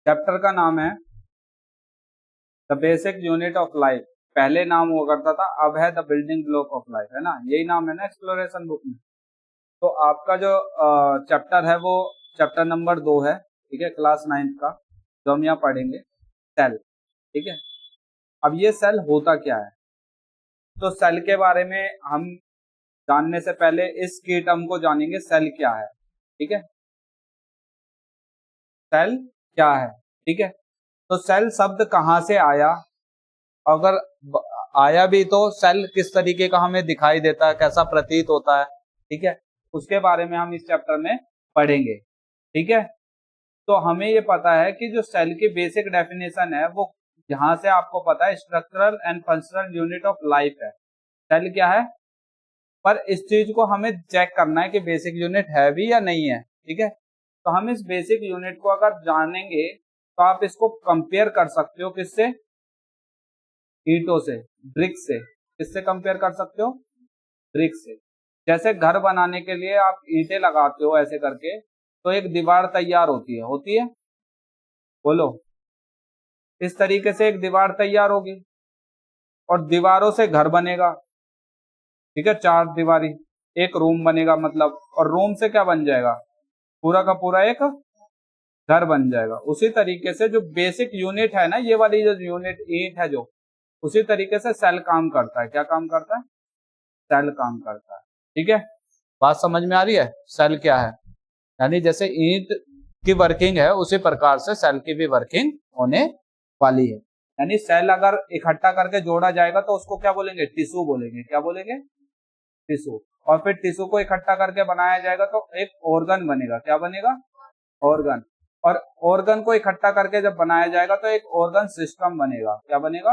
Chapter का नाम है the basic unit of life. पहले नाम हुआ करता था, अब है the building block of life, है ना, यही नाम है ना एक्सप्लोरेशन बुक में। तो आपका जो चैप्टर है वो चैप्टर नंबर 2 है, ठीक है, क्लास 9th का, जो हम यहाँ पढ़ेंगे, सेल। ठीक है, अब ये सेल होता क्या है, तो सेल के बारे में हम जानने से पहले इस की टर्म को जानेंगे, सेल क्या है। ठीक है, सेल क्या है, ठीक है। तो सेल शब्द कहाँ से आया, अगर आया भी तो सेल किस तरीके का हमें दिखाई देता है, कैसा प्रतीत होता है, ठीक है, उसके बारे में हम इस चैप्टर में पढ़ेंगे। ठीक है, तो हमें ये पता है कि जो सेल की बेसिक डेफिनेशन है वो यहाँ से आपको पता है, structural and functional unit of life है। सेल क्या है, पर इस चीज को हमें चेक करना है कि बेसिक यूनिट है भी या नहीं है। ठीक है, तो हम इस बेसिक यूनिट को अगर जानेंगे तो आप इसको कंपेयर कर सकते हो, किससे, ईंटों से, ब्रिक से। किससे कंपेयर कर सकते हो, ब्रिक से। जैसे घर बनाने के लिए आप ईंटें लगाते हो ऐसे करके, तो एक दीवार तैयार होती है, बोलो, इस तरीके से एक दीवार तैयार होगी और दीवारों से घर बनेगा। ठीक है, 4 दीवारी, एक रूम बनेगा मतलब, और रूम से क्या बन जाएगा, पूरा का पूरा एक घर बन जाएगा। उसी तरीके से जो बेसिक यूनिट है ना, ये वाली जो यूनिट ईंट है, जो उसी तरीके से सेल काम करता है। क्या काम करता है, सेल काम करता है। ठीक है, बात समझ में आ रही है, सेल क्या है, यानी जैसे ईंट की वर्किंग है उसी प्रकार से सेल की भी वर्किंग होने वाली है। यानी सेल अगर इकट्ठा करके जोड़ा जाएगा तो उसको क्या बोलेंगे, टिश्यू बोलेंगे। क्या बोलेंगे, टिश्यू। और फिर टिश्यू को इकट्ठा करके बनाया जाएगा तो एक ऑर्गन बनेगा। क्या बनेगा, ऑर्गन। और ऑर्गन को इकट्ठा करके जब बनाया जाएगा तो एक ऑर्गन सिस्टम बनेगा। क्या बनेगा,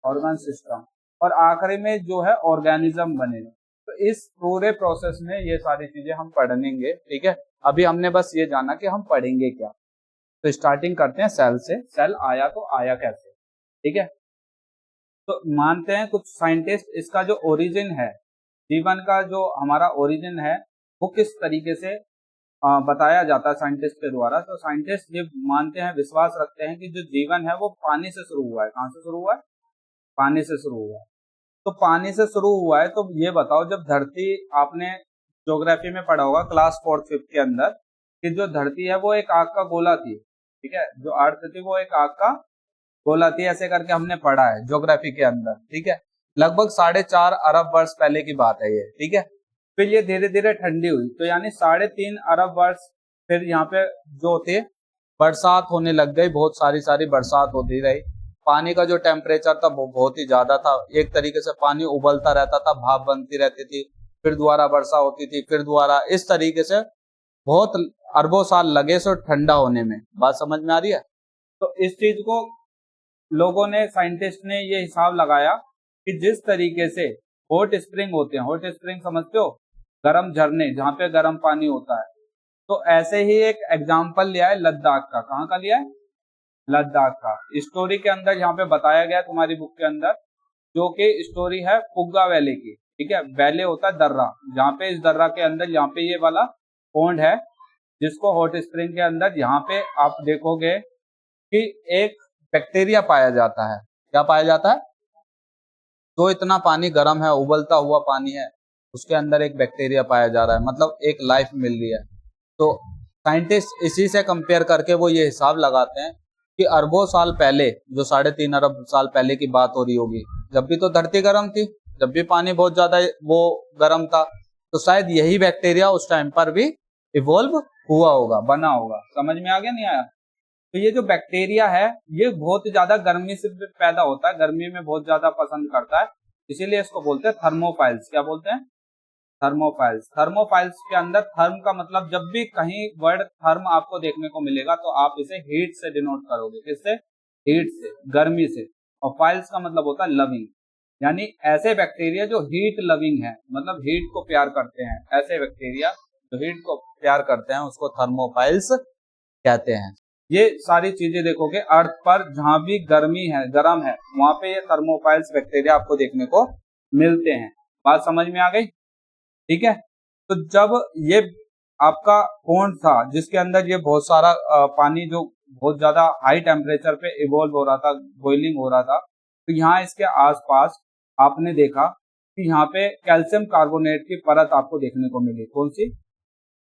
ऑर्गन सिस्टम। और आखिरी में जो है ऑर्गेनिज्म बनेगा। तो इस पूरे प्रोसेस में ये सारी चीजें हम पढ़ेंगे। ठीक है, अभी हमने बस ये जाना कि हम पढ़ेंगे क्या। तो स्टार्टिंग करते हैं सेल से। सेल आया तो आया कैसे, ठीक है। तो मानते हैं कुछ साइंटिस्ट इसका जो ओरिजिन है, जीवन का जो हमारा ओरिजिन है, वो किस तरीके से बताया जाता है साइंटिस्ट के द्वारा। तो साइंटिस्ट ये मानते हैं, विश्वास रखते हैं कि जो जीवन है वो पानी से शुरू हुआ है। कहाँ से शुरू हुआ है, पानी से शुरू हुआ है। तो पानी से शुरू हुआ है, तो ये बताओ, जब धरती, आपने ज्योग्राफी में पढ़ा होगा क्लास 4th 5th के अंदर, कि जो धरती है वो एक आग का गोला थी। ठीक है, जो अर्थ थी वो एक आग का गोला थी, ऐसे करके हमने पढ़ा है ज्योग्राफी के अंदर। ठीक है, लगभग 4.5 अरब वर्ष पहले की बात है ये। ठीक है, फिर ये धीरे धीरे ठंडी हुई, तो यानी 3.5 अरब वर्ष फिर यहाँ पे जो थे, बरसात होने लग गई, बहुत सारी बरसात होती रही। पानी का जो टेम्परेचर था वो बहुत ही ज्यादा था, एक तरीके से पानी उबलता रहता था, भाप बनती रहती थी, फिर दोबारा वर्षा होती थी, फिर दोबारा, इस तरीके से बहुत अरबों साल लगे सो ठंडा होने में। बात समझ में आ रही है। तो इस चीज को लोगों ने, साइंटिस्ट ने ये हिसाब लगाया कि जिस तरीके से हॉट स्प्रिंग होते हैं, हॉट स्प्रिंग समझते हो, गर्म झरने जहाँ पे गर्म पानी होता है, तो ऐसे ही एक एग्जाम्पल लिया है लद्दाख का। कहाँ का लिया है, लद्दाख का। स्टोरी के अंदर यहाँ पे बताया गया तुम्हारी बुक के अंदर, जो कि स्टोरी है पुग्गा वैली की। ठीक है, वैली होता है दर्रा, जहाँ पे इस दर्रा के अंदर यहाँ पे ये वाला पॉन्ड है, जिसको हॉट स्प्रिंग के अंदर यहाँ पे आप देखोगे कि एक बैक्टीरिया पाया जाता है। क्या पाया जाता है, तो इतना पानी गर्म है, उबलता हुआ पानी है, उसके अंदर एक बैक्टीरिया पाया जा रहा है, मतलब एक लाइफ मिल रही है। तो साइंटिस्ट इसी से कंपेयर करके वो ये हिसाब लगाते हैं कि अरबों साल पहले, जो 3.5 अरब साल पहले की बात हो रही होगी, जब भी तो धरती गर्म थी, जब भी पानी बहुत ज्यादा वो गर्म था, तो शायद यही बैक्टीरिया उस टाइम पर भी इवोल्व हुआ होगा, बना होगा। समझ में आ गया, नहीं आया। तो ये जो बैक्टीरिया है ये बहुत ज्यादा गर्मी से पैदा होता है, गर्मी में बहुत ज्यादा पसंद करता है, इसीलिए इसको बोलते हैं थर्मोफाइल्स। क्या बोलते हैं, थर्मोफाइल्स। थर्मोफाइल्स के अंदर थर्म का मतलब, जब भी कहीं वर्ड थर्म आपको देखने को मिलेगा तो आप इसे हीट से डिनोट करोगे। किससे, हीट से, गर्मी से। और फाइल्स का मतलब होता है लविंग, यानी ऐसे बैक्टीरिया जो हीट लविंग है, मतलब हीट को प्यार करते हैं, ऐसे बैक्टीरिया जो हीट को प्यार करते हैं उसको थर्मोफाइल्स कहते हैं। ये सारी चीजें देखोगे अर्थ पर, जहां भी गर्मी है, गर्म है, वहां पे ये थर्मोफाइल्स बैक्टीरिया आपको देखने को मिलते हैं। बात समझ में आ गई, ठीक है। तो जब ये आपका कोन था जिसके अंदर ये बहुत सारा पानी जो बहुत ज्यादा हाई टेम्परेचर पे इवोल्व हो रहा था, बॉइलिंग हो रहा था, तो यहाँ इसके आसपास आपने देखा कि यहाँ पे कैल्शियम कार्बोनेट की परत आपको देखने को मिली। कौन सी?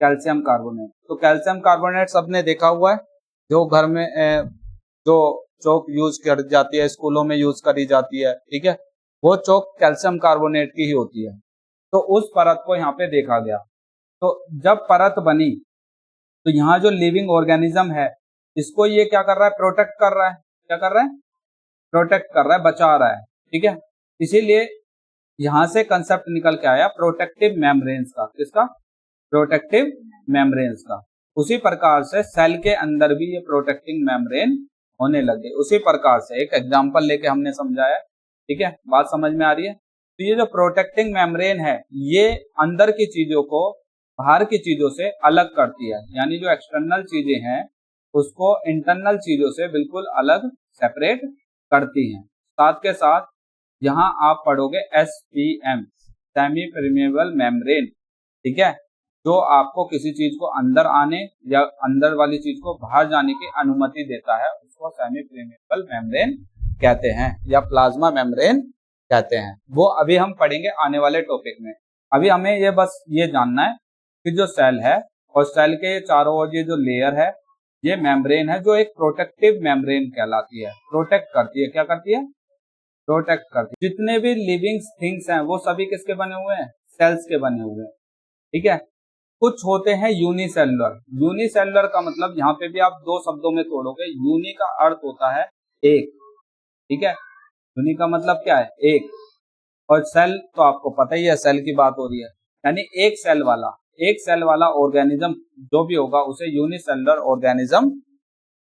Calcium carbonate. तो कैल्शियम कार्बोनेट सबने देखा हुआ है, जो घर में जो चौक यूज कर जाती है, स्कूलों में यूज करी जाती है, ठीक है, वो चौक कैल्शियम कार्बोनेट की ही होती है। तो उस परत को यहाँ पे देखा गया। तो जब परत बनी तो यहाँ जो लिविंग ऑर्गेनिज्म है इसको ये क्या कर रहा है? प्रोटेक्ट कर रहा है। क्या कर रहा है? प्रोटेक्ट कर रहा है, बचा रहा है, ठीक है। इसीलिए यहां से कंसेप्ट निकल के आया प्रोटेक्टिव मेम्ब्रेन्स का। किसका? प्रोटेक्टिव मेम्ब्रेन्स का। उसी प्रकार से सेल के अंदर भी ये प्रोटेक्टिंग मेम्ब्रेन होने लगे। उसी प्रकार से एक एग्जांपल लेके हमने समझाया, ठीक है, बात समझ में आ रही है। तो ये जो प्रोटेक्टिंग मेम्ब्रेन है ये अंदर की चीजों को बाहर की चीजों से अलग करती है, यानी जो एक्सटर्नल चीजें हैं उसको इंटरनल चीजों से बिल्कुल अलग सेपरेट करती हैं। साथ के साथ यहाँ आप पढ़ोगे SPM, सेमी परमेबल मेम्ब्रेन, ठीक है, जो आपको किसी चीज को अंदर आने या अंदर वाली चीज को बाहर जाने की अनुमति देता है, उसको सेमी परमेबल मेम्ब्रेन कहते हैं या प्लाज्मा मेम्ब्रेन कहते हैं। वो अभी हम पढ़ेंगे आने वाले टॉपिक में। अभी हमें ये बस ये जानना है कि जो सेल है और सेल के चारों ओर ये जो लेयर है ये मेम्ब्रेन है, जो एक प्रोटेक्टिव मेम्ब्रेन कहलाती है। प्रोटेक्ट करती है। क्या करती है? प्रोटेक्ट करती है। जितने भी लिविंग थिंग्स हैं वो सभी किसके बने हुए हैं? सेल्स के बने हुए हैं, ठीक है। कुछ होते हैं यूनिसेलुलर। यूनिसेलुलर का मतलब यहाँ पे भी आप दो शब्दों में तोड़ोगे। यूनि का अर्थ होता है एक, ठीक है, यूनि का मतलब क्या है? एक। और सेल तो आपको पता ही है, सेल की बात हो रही है, यानी एक सेल वाला ऑर्गेनिज्म जो भी होगा उसे यूनिसेलुलर ऑर्गेनिज्म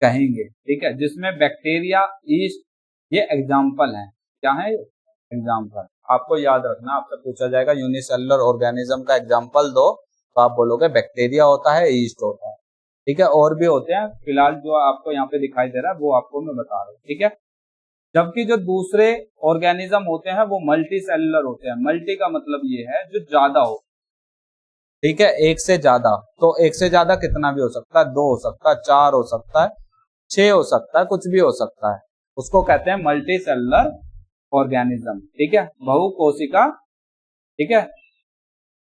कहेंगे, ठीक है, जिसमें बैक्टीरिया, यीस्ट ये एग्जाम्पल हैं। क्या है ये? एग्जाम्पल। आपको याद रखना, आपसे पूछा जाएगा यूनिसेलुलर ऑर्गेनिज्म का एग्जाम्पल दो, तो आप बोलोगे बैक्टीरिया होता है, यीस्ट होता है, ठीक है, और भी होते हैं, फिलहाल जो आपको यहाँ पे दिखाई दे रहा है वो आपको मैं बता रहा हूँ, ठीक है। जबकि जो दूसरे ऑर्गेनिज्म होते हैं वो मल्टी सेलुलर होते हैं। मल्टी का मतलब ये है जो ज्यादा हो, ठीक है, एक से ज्यादा। तो एक से ज्यादा कितना भी हो सकता है, दो हो सकता है, चार हो सकता है, छह हो सकता है, कुछ भी हो सकता है, उसको कहते हैं मल्टी सेलुलर ऑर्गेनिज्म, ठीक है, बहुकोशिका, ठीक है।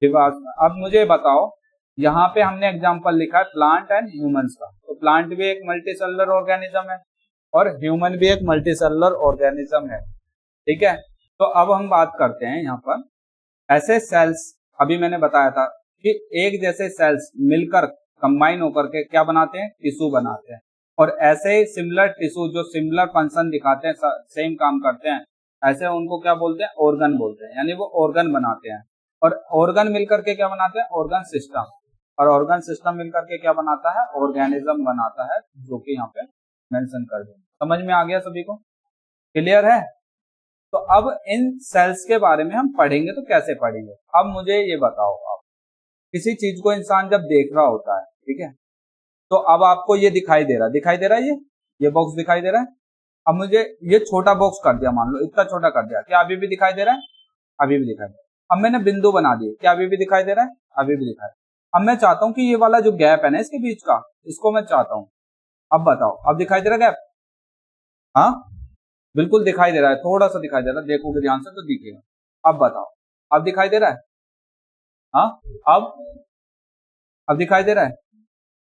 अब मुझे बताओ, यहाँ पे हमने एग्जांपल लिखा है प्लांट एंड ह्यूमंस का। तो प्लांट भी एक मल्टी सेलुलर ऑर्गेनिज्म है और ह्यूमन भी एक मल्टी सेलुलर ऑर्गेनिज्म है, ठीक है। तो अब हम बात करते हैं यहाँ पर ऐसे सेल्स, अभी मैंने बताया था कि एक जैसे सेल्स मिलकर कंबाइन होकर के क्या बनाते हैं? टिश्यू बनाते हैं। और ऐसे ही सिमिलर टिश्यू जो सिमिलर फंक्शन दिखाते हैं, सेम काम करते हैं, ऐसे उनको क्या बोलते हैं? ऑर्गन बोलते हैं, यानी वो ऑर्गन बनाते हैं। और ऑर्गन मिलकर के क्या बनाते हैं? Organ system. और ऑर्गन सिस्टम मिलकर के क्या बनाता है? ऑर्गेनिज्म बनाता है, जो कि यहाँ पे मेंशन कर दें। समझ में आ गया सभी को? क्लियर है? तो अब इन सेल्स के बारे में हम पढ़ेंगे, तो कैसे पढ़ेंगे? अब मुझे ये बताओ, आप किसी चीज को इंसान जब देख रहा होता है, ठीक है, तो अब आपको ये दिखाई दे रहा है, ये बॉक्स दिखाई दे रहा है। अब मुझे ये छोटा बॉक्स कर दिया, मान लो इतना छोटा कर दिया, क्या अभी भी दिखाई दे रहा है? अभी भी दिखाई दे रहा है। अब मैंने बिंदु बना दिए, क्या अभी भी दिखाई दे रहा है? अभी भी दिखाई। अब मैं चाहता हूं कि ये वाला जो गैप है ना इसके बीच का, इसको मैं चाहता हूं, अब बताओ, अब दिखाई दे रहा है गैप? हाँ, बिल्कुल दिखाई दे रहा है, थोड़ा सा दिखाई दे रहा है, देखोगे ध्यान से तो दिखेगा। अब बताओ, अब दिखाई दे रहा है? हाँ, अब दिखाई दे रहा है।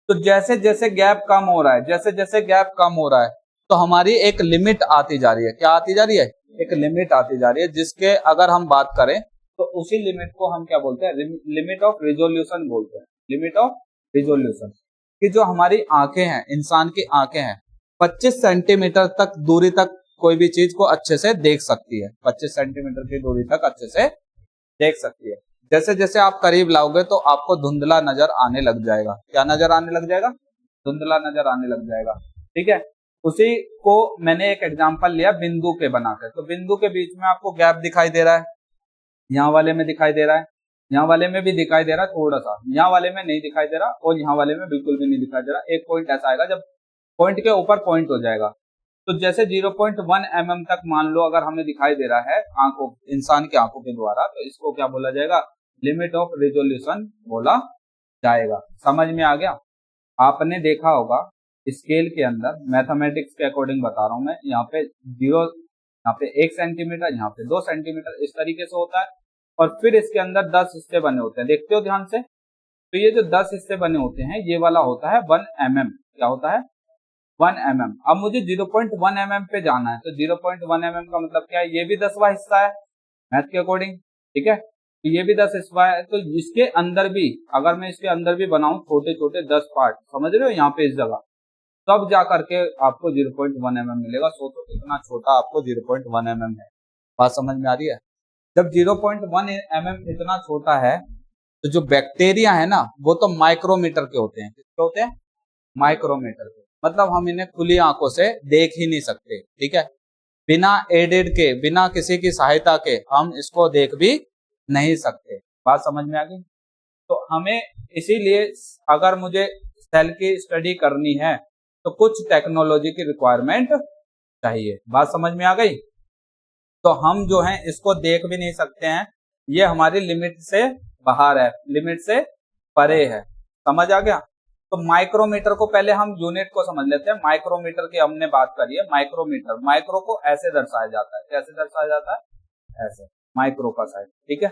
तो जैसे जैसे गैप कम हो रहा है, जैसे जैसे गैप कम हो रहा है, तो हमारी एक लिमिट आती जा रही है। क्या आती जा रही है? एक लिमिट आती जा रही है, जिसके अगर हम बात करें तो उसी लिमिट को हम क्या बोलते हैं? लिमिट ऑफ रिजोल्यूशन बोलते हैं। लिमिट ऑफ रिजोल्यूशन, कि जो हमारी आंखें हैं, इंसान की आंखें हैं, 25 सेंटीमीटर तक दूरी तक कोई भी चीज को अच्छे से देख सकती है। 25 सेंटीमीटर की दूरी तक अच्छे से देख सकती है। जैसे जैसे आप करीब लाओगे तो आपको धुंधला नजर आने लग जाएगा। क्या नजर आने लग जाएगा? धुंधला नजर आने लग जाएगा, ठीक है। उसी को मैंने एक एग्जांपल लिया बिंदु के बनाकर। तो बिंदु के बीच में आपको गैप दिखाई दे रहा है, यहाँ वाले में दिखाई दे रहा है, यहाँ वाले में भी दिखाई दे रहा है थोड़ा सा, यहाँ वाले में नहीं दिखाई दे रहा, और यहाँ वाले में बिल्कुल भी नहीं दिखाई दे रहा। एक पॉइंट ऐसा आएगा जब पॉइंट के ऊपर पॉइंट हो जाएगा। तो जैसे 0.1 mm तक मान लो अगर हमें दिखाई दे रहा है आंखों, इंसान की आंखों के द्वारा, तो इसको क्या बोला जाएगा? लिमिट ऑफ रिजोल्यूशन बोला जाएगा। समझ में आ गया? आपने देखा होगा स्केल के अंदर, मैथमेटिक्स के अकॉर्डिंग बता रहा हूं मैं, यहाँ पे 0, यहाँ पे 1 सेंटीमीटर, यहाँ पे 2 सेंटीमीटर, इस तरीके से होता है। और फिर इसके अंदर 10 हिस्से बने होते हैं, देखते हो ध्यान से। तो ये जो 10 हिस्से बने होते हैं, ये वाला होता है 1 mm। क्या होता है? 1 mm। अब मुझे 0.1 mm पे जाना है, तो 0.1 mm का मतलब क्या है? ये भी 10वां हिस्सा है मैथ के अकॉर्डिंग, ठीक है। तो ये भी 10 हिस्सा है, तो इसके अंदर भी, अगर मैं इसके अंदर भी बनाऊं छोटे छोटे 10 पार्ट, समझ रहे हो, यहाँ पे इस जगह, तब जा करके आपको 0.1 mm मिलेगा। सोचो इतना छोटा आपको 0.1 mm है। बात समझ में आ रही है? जब 0.1 mm इतना छोटा है, तो जो बैक्टीरिया है ना, वो तो माइक्रोमीटर के होते हैं। किसके होते हैं? माइक्रोमीटर के। मतलब हम इन्हें खुली आंखों से देख ही नहीं सकते, ठीक है। बिना एडेड के, बिना किसी की सहायता के हम इसको देख भी नहीं सकते। बात समझ में आ गई? तो हमें इसीलिए, अगर मुझे सेल की स्टडी करनी है, तो कुछ टेक्नोलॉजी की रिक्वायरमेंट चाहिए। बात समझ में आ गई? तो हम जो है इसको देख भी नहीं सकते हैं, ये हमारी लिमिट से बाहर है, लिमिट से परे है। समझ आ गया? तो माइक्रोमीटर को पहले हम यूनिट को समझ लेते हैं। माइक्रोमीटर की हमने बात करी है। माइक्रोमीटर, माइक्रो को ऐसे दर्शाया जाता है। कैसे दर्शाया जाता है? ऐसे, माइक्रो का साइज, ठीक है।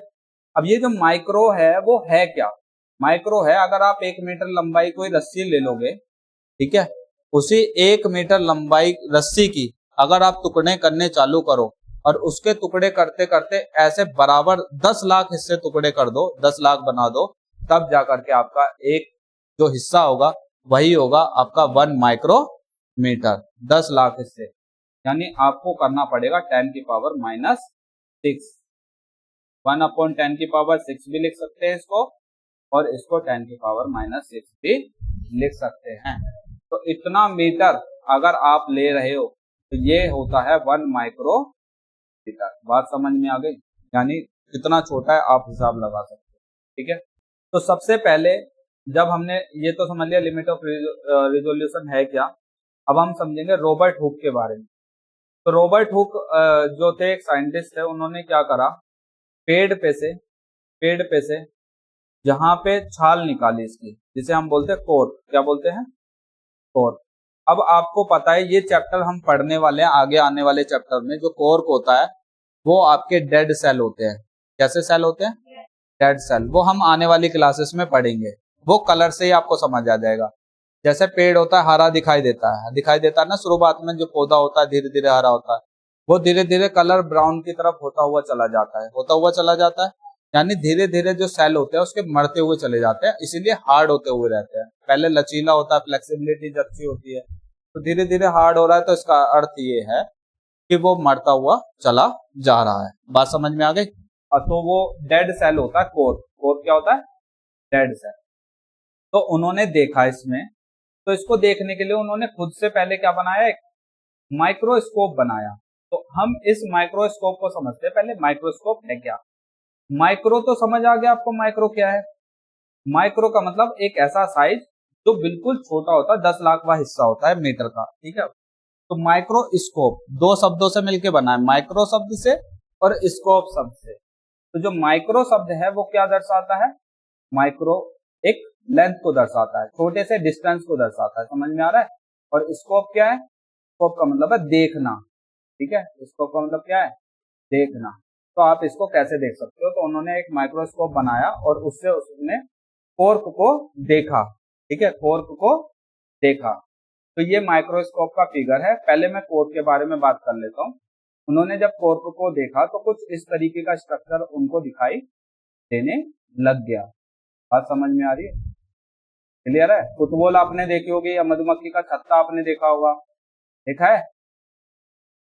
अब ये जो माइक्रो है वो है क्या? माइक्रो है, अगर आप 1 मीटर लंबाई कोई रस्सी ले लोगे, ठीक है, उसी 1 मीटर लंबाई रस्सी की अगर आप टुकड़े करने चालू करो, और उसके टुकड़े करते करते ऐसे बराबर 10 लाख हिस्से टुकड़े कर दो, 10 लाख बना दो, तब जाकर के आपका एक जो हिस्सा होगा वही होगा आपका 1 माइक्रोमीटर। 10 लाख हिस्से, यानी आपको करना पड़ेगा 10 की पावर -6। 1/10 भी लिख सकते हैं इसको, और इसको 10 की पावर -6 भी लिख सकते हैं। तो इतना मीटर अगर आप ले रहे हो, तो ये होता है 1 माइक्रोमीटर। बात समझ में आ गई? यानी कितना छोटा है आप हिसाब लगा सकते हो, ठीक है। तो सबसे पहले जब हमने ये तो समझ लिया लिमिट ऑफ रिजोल्यूशन है क्या, अब हम समझेंगे रॉबर्ट हुक के बारे में। तो रॉबर्ट हुक जो थे, एक साइंटिस्ट है, उन्होंने क्या करा, पेड़ पे से जहां पे छाल निकाली इसकी, जिसे हम बोलते हैं कोर। क्या बोलते हैं? कोर। अब आपको पता है ये चैप्टर हम पढ़ने वाले हैं आगे आने वाले चैप्टर में, जो कोर होता है वो आपके डेड सेल होते हैं। कैसे सेल होते हैं? Dead cell. वो हम आने वाली क्लासेस में पढ़ेंगे, वो कलर से ही आपको समझ आ जाएगा। जैसे पेड़ होता है हरा दिखाई देता है ना शुरुआत में, जो पौधा होता है धीरे धीरे हरा होता है, वो धीरे धीरे कलर ब्राउन की तरफ होता हुआ चला जाता है, यानी धीरे धीरे जो सेल होते हैं उसके मरते हुए चले जाते हैं, इसीलिए हार्ड होते हुए रहते हैं। पहले लचीला होता है, फ्लेक्सिबिलिटी अच्छी होती है, तो धीरे धीरे हार्ड हो रहा है, तो इसका अर्थ ये है कि वो मरता हुआ चला जा रहा है। बात समझ में आ गई? तो वो डेड सेल होता है कोर। कोर क्या होता है? Dead cell. तो उन्होंने देखा इसमें, तो इसको देखने के लिए उन्होंने खुद से पहले क्या बनाया, एक माइक्रोस्कोप बनाया। तो हम इस माइक्रोस्कोप को समझते हैं। पहले माइक्रोस्कोप है क्या? माइक्रो तो समझ आ गया आपको, माइक्रो क्या है? माइक्रो का मतलब एक ऐसा साइज जो बिल्कुल छोटा होता है, 10 लाखवां हिस्सा होता है मीटर का, ठीक है। तो माइक्रोस्कोप दो शब्दों से मिलकर बना है, माइक्रो शब्द से और स्कोप शब्द से। तो जो माइक्रो शब्द है वो क्या दर्शाता है? माइक्रो एक लेंथ को दर्शाता है, छोटे से डिस्टेंस को दर्शाता है। समझ में आ रहा है? और स्कोप क्या है? स्कोप का मतलब है देखना, ठीक है। स्कोप का मतलब क्या है? देखना। तो आप इसको कैसे देख सकते हो? तो उन्होंने एक माइक्रोस्कोप बनाया और उससे उसने कोर्क को देखा, ठीक है, कोर्क को देखा। तो ये माइक्रोस्कोप का फिगर है। पहले मैं कोर्क के बारे में बात कर लेता हूँ। उन्होंने जब कोर्क को देखा तो कुछ इस तरीके का स्ट्रक्चर उनको दिखाई देने लग गया। बात समझ में आ रही है? क्लियर है? फुटबॉल आपने देखी होगी, या मधुमक्खी का छत्ता आपने देखा होगा, देखा है?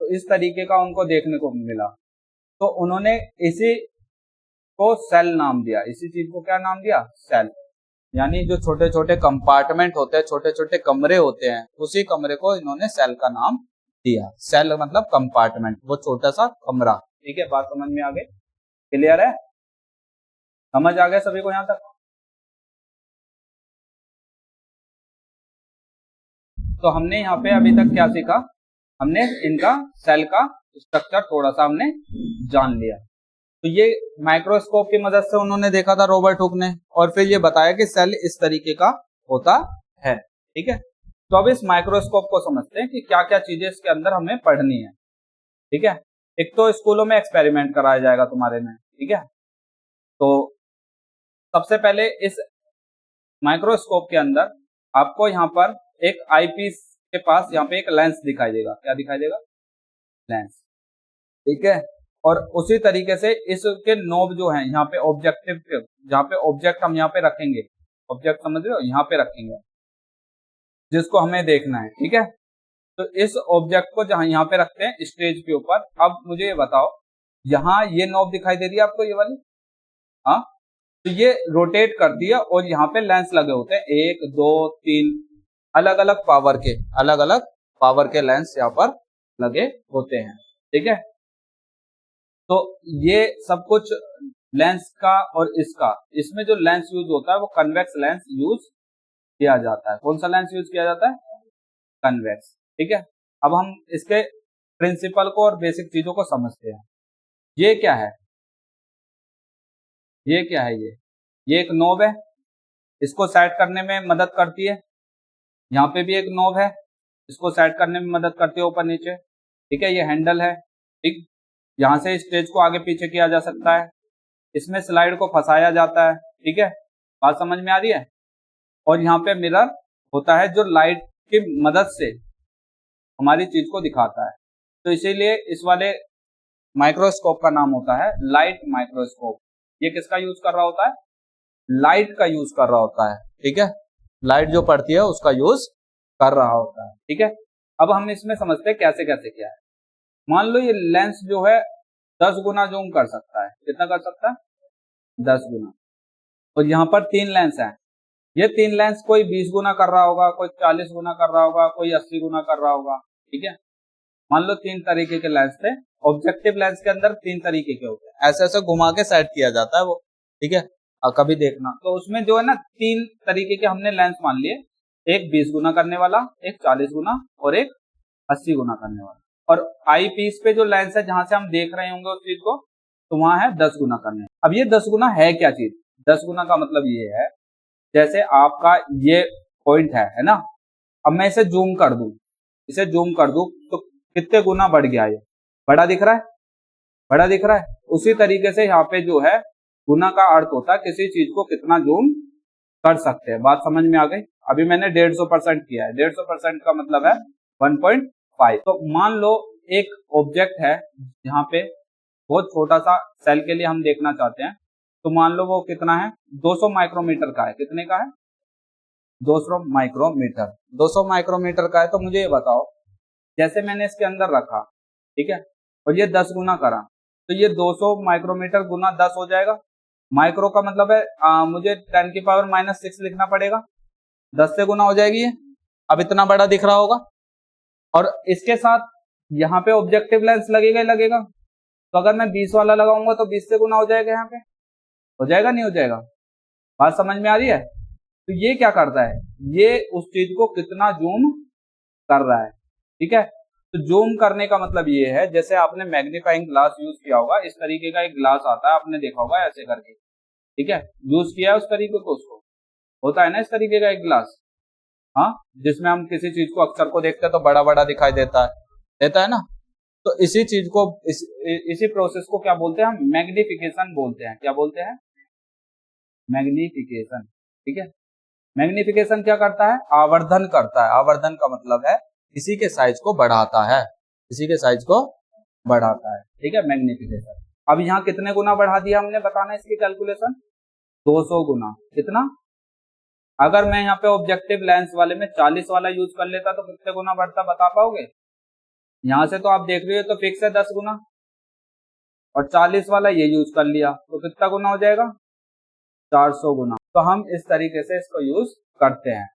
तो इस तरीके का उनको देखने को मिला। तो उन्होंने इसी को सेल नाम दिया। इसी चीज को क्या नाम दिया? सेल। यानी जो छोटे छोटे कंपार्टमेंट होते हैं, छोटे छोटे कमरे होते हैं, उसी कमरे को इन्होंने सेल का नाम दिया। सेल मतलब कंपार्टमेंट, वो छोटा सा कमरा, ठीक है। बात समझ में आ गई? क्लियर है? समझ आ गया सभी को यहां तक? तो हमने यहाँ पे अभी तक क्या सीखा? हमने इनका सेल का स्ट्रक्चर थोड़ा सा हमने जान लिया। तो ये माइक्रोस्कोप की मदद से उन्होंने देखा था रॉबर्ट हुक ने, और फिर ये बताया कि सेल इस तरीके का होता है। ठीक है, तो अब इस माइक्रोस्कोप को समझते हैं कि क्या क्या चीजें इसके अंदर हमें पढ़नी है। ठीक है, एक तो स्कूलों में एक्सपेरिमेंट कराया जाएगा तुम्हारे में। ठीक है, तो सबसे पहले इस माइक्रोस्कोप के अंदर आपको यहाँ पर एक आईपीस के पास यहाँ पे एक लेंस दिखाई देगा। क्या दिखाई देगा? लेंस। ठीक है, और उसी तरीके से इसके नोब जो है यहाँ पे ऑब्जेक्टिव के, जहाँ पे ऑब्जेक्ट हम यहाँ पे रखेंगे, ऑब्जेक्ट समझ रहे हो, यहाँ पे रखेंगे जिसको हमें देखना है। ठीक है, तो इस ऑब्जेक्ट को जहां यहाँ पे रखते हैं स्टेज के ऊपर। अब मुझे ये बताओ, यहाँ ये नॉब दिखाई दे रही है आपको, ये वाली? हाँ, तो ये रोटेट करती है और यहाँ पे लेंस लगे होते हैं, 1 2 3 अलग अलग पावर के लेंस यहाँ पर लगे होते हैं। ठीक है, तो ये सब कुछ लेंस का और इसका, इसमें जो लेंस यूज होता है वो कन्वेक्स लेंस यूज किया जाता है। कौन सा लेंस यूज किया जाता है? कन्वेक्स। ठीक है, अब हम इसके प्रिंसिपल को और बेसिक चीजों को समझते हैं। ये क्या है? ये क्या है? ये एक नॉब है, इसको सेट करने में मदद करती है। यहाँ पे भी एक नॉब है, इसको सेट करने में मदद करती है ऊपर नीचे। ठीक है, ये हैंडल है। ठीक, यहाँ से स्टेज को आगे पीछे किया जा सकता है, इसमें स्लाइड को फंसाया जाता है। ठीक है, बात समझ में आ रही है? और यहाँ पे मिरर होता है जो लाइट की मदद से हमारी चीज को दिखाता है। तो इसीलिए इस वाले माइक्रोस्कोप का नाम होता है लाइट माइक्रोस्कोप। ये किसका यूज कर रहा होता है? लाइट का यूज कर रहा होता है। ठीक है, लाइट जो पड़ती है उसका यूज कर रहा होता है। ठीक है, अब हम इसमें समझते हैं कैसे कैसे क्या है। मान लो ये लेंस जो है 10 गुना जूम कर सकता है। कितना कर सकता है? 10 गुना। और यहाँ पर 3 लेंस हैं, ये 3 लेंस कोई 20 गुना कर रहा होगा, कोई 40 गुना कर रहा होगा, कोई 80 गुना कर रहा होगा। ठीक है, मान लो 3 तरीके के लेंस थे। ऑब्जेक्टिव लेंस के अंदर 3 तरीके के होते हैं, ऐसे ऐसे घुमा के सेट किया जाता है वो। ठीक है, और कभी देखना तो उसमें जो है ना 3 तरीके के हमने लेंस मान लिए, एक 20 गुना करने वाला, एक 40 गुना और एक 80 गुना करने वाला। और आई पीस पे जो लेंस है जहां से हम देख रहे होंगे उस चीज को, तो वहां है 10 गुना करने। अब ये 10 गुना है क्या चीज? 10 गुना का मतलब ये है, जैसे आपका ये पॉइंट है ना, अब मैं इसे जूम कर दूं, इसे जूम कर दूं तो कितने गुना बढ़ गया? ये बड़ा दिख रहा है, बड़ा दिख रहा है। उसी तरीके से यहाँ पे जो है गुना का अर्थ होता है किसी चीज को कितना जूम कर सकते हैं। बात समझ में आ गई? अभी मैंने 150% किया है, 150% का मतलब है 1.5। तो मान लो एक ऑब्जेक्ट है यहाँ पे, बहुत छोटा सा सेल के लिए हम देखना चाहते हैं, तो मान लो वो कितना है? 200 माइक्रोमीटर का है। कितने का है? 200 माइक्रोमीटर। 200 माइक्रोमीटर का है। तो मुझे ये बताओ, जैसे मैंने इसके अंदर रखा, ठीक है, और ये 10 गुना करा, तो ये 200 माइक्रोमीटर गुना 10 हो जाएगा। माइक्रो का मतलब है मुझे 10 की पावर -6 लिखना पड़ेगा, 10 से गुना हो जाएगी ये। अब इतना बड़ा दिख रहा होगा, और इसके साथ यहाँ पे ऑब्जेक्टिव लेंस लगेगा ही लगेगा। तो अगर मैं 20 वाला लगाऊंगा तो 20 से गुना हो जाएगा, यहाँ पे हो जाएगा नहीं हो जाएगा? बात समझ में आ रही है? तो ये क्या करता है? ये उस चीज को कितना जूम कर रहा है। ठीक है, तो जूम करने का मतलब ये है, जैसे आपने मैग्नीफाइंग ग्लास यूज किया होगा, इस तरीके का एक ग्लास आता है, आपने देखा होगा ऐसे करके। ठीक है, यूज किया है उस तरीके को, उसको होता है ना इस तरीके का एक ग्लास, हाँ, जिसमें हम किसी चीज को अक्षर को देखते हैं तो बड़ा बड़ा दिखाई देता है ना। तो इसी चीज को इसी प्रोसेस को क्या बोलते हैं? हम मैग्निफिकेशन बोलते हैं। क्या बोलते हैं? मैग्निफिकेशन। ठीक है, मैग्निफिकेशन क्या करता है? आवर्धन करता है। आवर्धन का मतलब है किसी के साइज को बढ़ाता है, किसी के साइज को बढ़ाता है। ठीक है, मैग्निफिकेशन। अब यहाँ कितने गुना बढ़ा दिया हमने, बताना इसकी कैलकुलेशन। 200 गुना। कितना? अगर मैं यहाँ पे ऑब्जेक्टिव लेंस वाले में 40 वाला यूज कर लेता तो कितने गुना बढ़ता, बता पाओगे? यहाँ से तो आप देख रहे हो तो फिक्स है 10 गुना, और 40 वाला ये यूज कर लिया तो कितना गुना हो जाएगा? 400 गुना। तो हम इस तरीके से इसको यूज करते हैं।